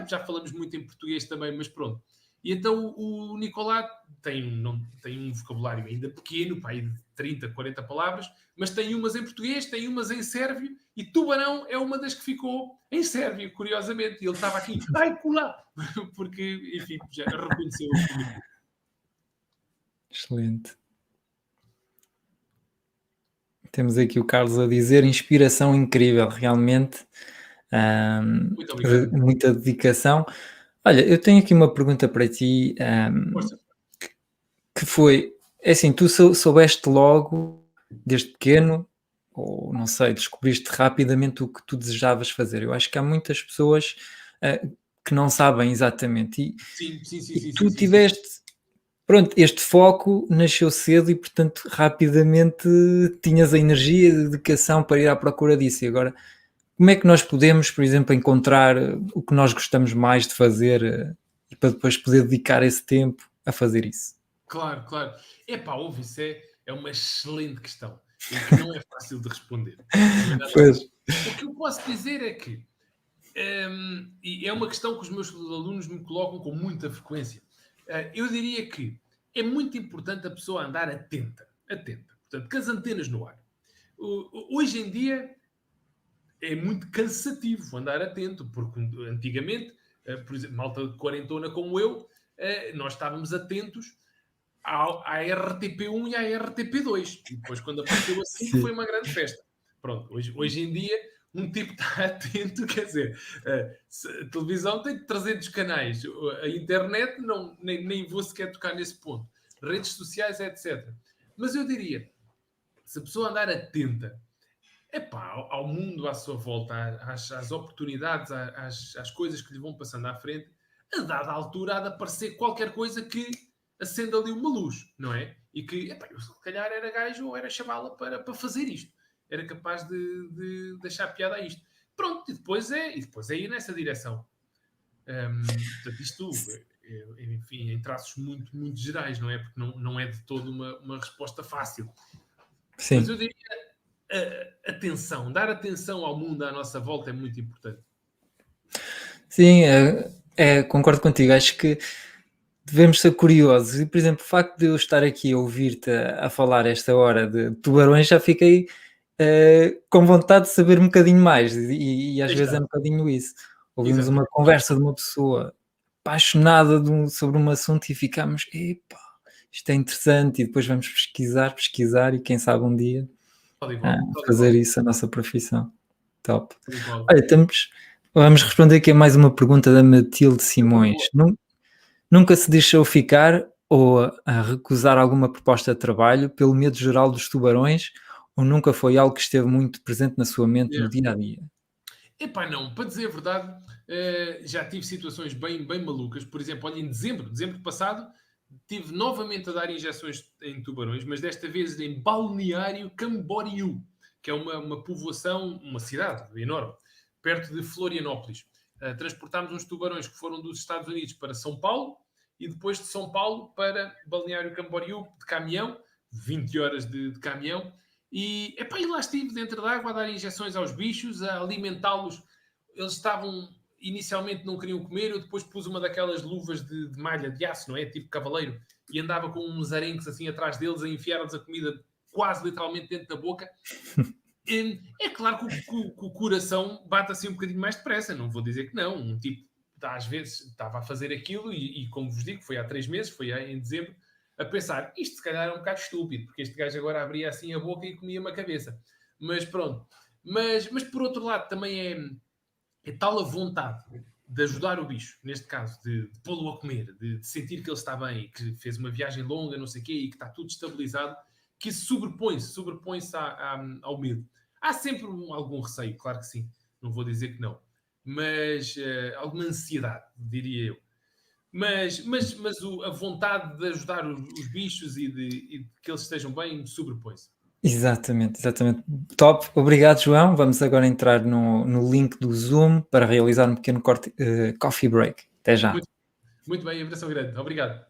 já falamos muito em português também, mas pronto. E então o Nicolás tem um vocabulário ainda pequeno, pá, de 30, 40 palavras, mas tem umas em português, tem umas em sérvio, e tubarão é uma das que ficou em sérvio, curiosamente. E ele estava aqui, ai, pula! Porque, enfim, já reconheceu o público. Excelente. Temos aqui o Carlos a dizer inspiração incrível, realmente. Muito obrigado. Muita dedicação. Olha, eu tenho aqui uma pergunta para ti, Força. que foi, é assim, tu soubeste logo, desde pequeno, ou não sei, descobriste rapidamente o que tu desejavas fazer. Eu acho que há muitas pessoas que não sabem exatamente. E tu Sim. tiveste, pronto, este foco nasceu cedo e, portanto, rapidamente tinhas a energia e a dedicação para ir à procura disso. E agora, como é que nós podemos, por exemplo, encontrar o que nós gostamos mais de fazer e para depois poder dedicar esse tempo a fazer isso? Claro. Epá, ouve, isso é uma excelente questão e que não é fácil de responder. Não é nada Pois. fácil. O que eu posso dizer é que, e é uma questão que os meus alunos me colocam com muita frequência, eu diria que é muito importante a pessoa andar atenta. Portanto, com as antenas no ar. Hoje em dia é muito cansativo andar atento, porque antigamente, por exemplo, malta de quarentona como eu, nós estávamos atentos à RTP1 e à RTP2. E depois, quando apareceu a 5, foi uma grande festa. Pronto, hoje em dia, um tipo está atento, quer dizer, a televisão tem 300 canais, a internet nem vou sequer tocar nesse ponto, redes sociais, etc. Mas eu diria, se a pessoa andar atenta, ao mundo à sua volta, às oportunidades, às coisas que lhe vão passando à frente, a dada altura há de aparecer qualquer coisa que acenda ali uma luz, não é? E que, eu se calhar era gajo ou era chavala para fazer isto. Era capaz de deixar piada a isto. Pronto, e depois é ir nessa direção. Portanto, isto, enfim, em traços muito, muito gerais, não é? Porque não é de todo uma resposta fácil. Sim. Mas eu diria atenção, dar atenção ao mundo à nossa volta é muito importante. Sim, concordo contigo. Acho que devemos ser curiosos. E, por exemplo, o facto de eu estar aqui a ouvir-te a falar esta hora de tubarões, já fiquei com vontade de saber um bocadinho mais. E às vezes é um bocadinho isso. Ouvimos Exatamente. uma conversa de uma pessoa apaixonada sobre um assunto e ficamos, epá, isto é interessante, e depois vamos pesquisar e quem sabe um dia fazer isso a nossa profissão. Top. Olha, vamos responder aqui a mais uma pergunta da Matilde Simões. Nunca se deixou ficar ou a recusar alguma proposta de trabalho pelo medo geral dos tubarões, ou nunca foi algo que esteve muito presente na sua mente no dia a dia? Não, para dizer a verdade, já tive situações bem malucas. Por exemplo, olha, em dezembro passado, tive novamente a dar injeções em tubarões, mas desta vez em Balneário Camboriú, que é uma povoação, uma cidade enorme, perto de Florianópolis. Transportámos uns tubarões que foram dos Estados Unidos para São Paulo e depois de São Paulo para Balneário Camboriú, de caminhão, 20 horas de caminhão. E lá estive dentro da água a dar injeções aos bichos, a alimentá-los. Eles estavam, inicialmente não queriam comer, eu depois pus uma daquelas luvas de malha, de aço, não é? Tipo cavaleiro. E andava com uns arenques assim atrás deles a enfiar-lhes a comida quase literalmente dentro da boca. É claro que o coração bate assim um bocadinho mais depressa, não vou dizer que não. Um tipo, às vezes, estava a fazer aquilo e como vos digo, foi há 3 meses, foi em dezembro, a pensar, isto se calhar é um bocado estúpido, porque este gajo agora abria assim a boca e comia-me a cabeça. Mas pronto. Mas por outro lado, também é tal a vontade de ajudar o bicho, neste caso, de pô-lo a comer, de sentir que ele está bem, que fez uma viagem longa, não sei o quê, e que está tudo estabilizado, que isso sobrepõe-se ao medo. Há sempre algum receio, claro que sim, não vou dizer que não, mas alguma ansiedade, diria eu. Mas a vontade de ajudar os bichos e de que eles estejam bem sobrepõe-se. Exatamente. Top. Obrigado, João. Vamos agora entrar no link do Zoom para realizar um pequeno coffee break. Até já. Muito bem, abração grande. Obrigado.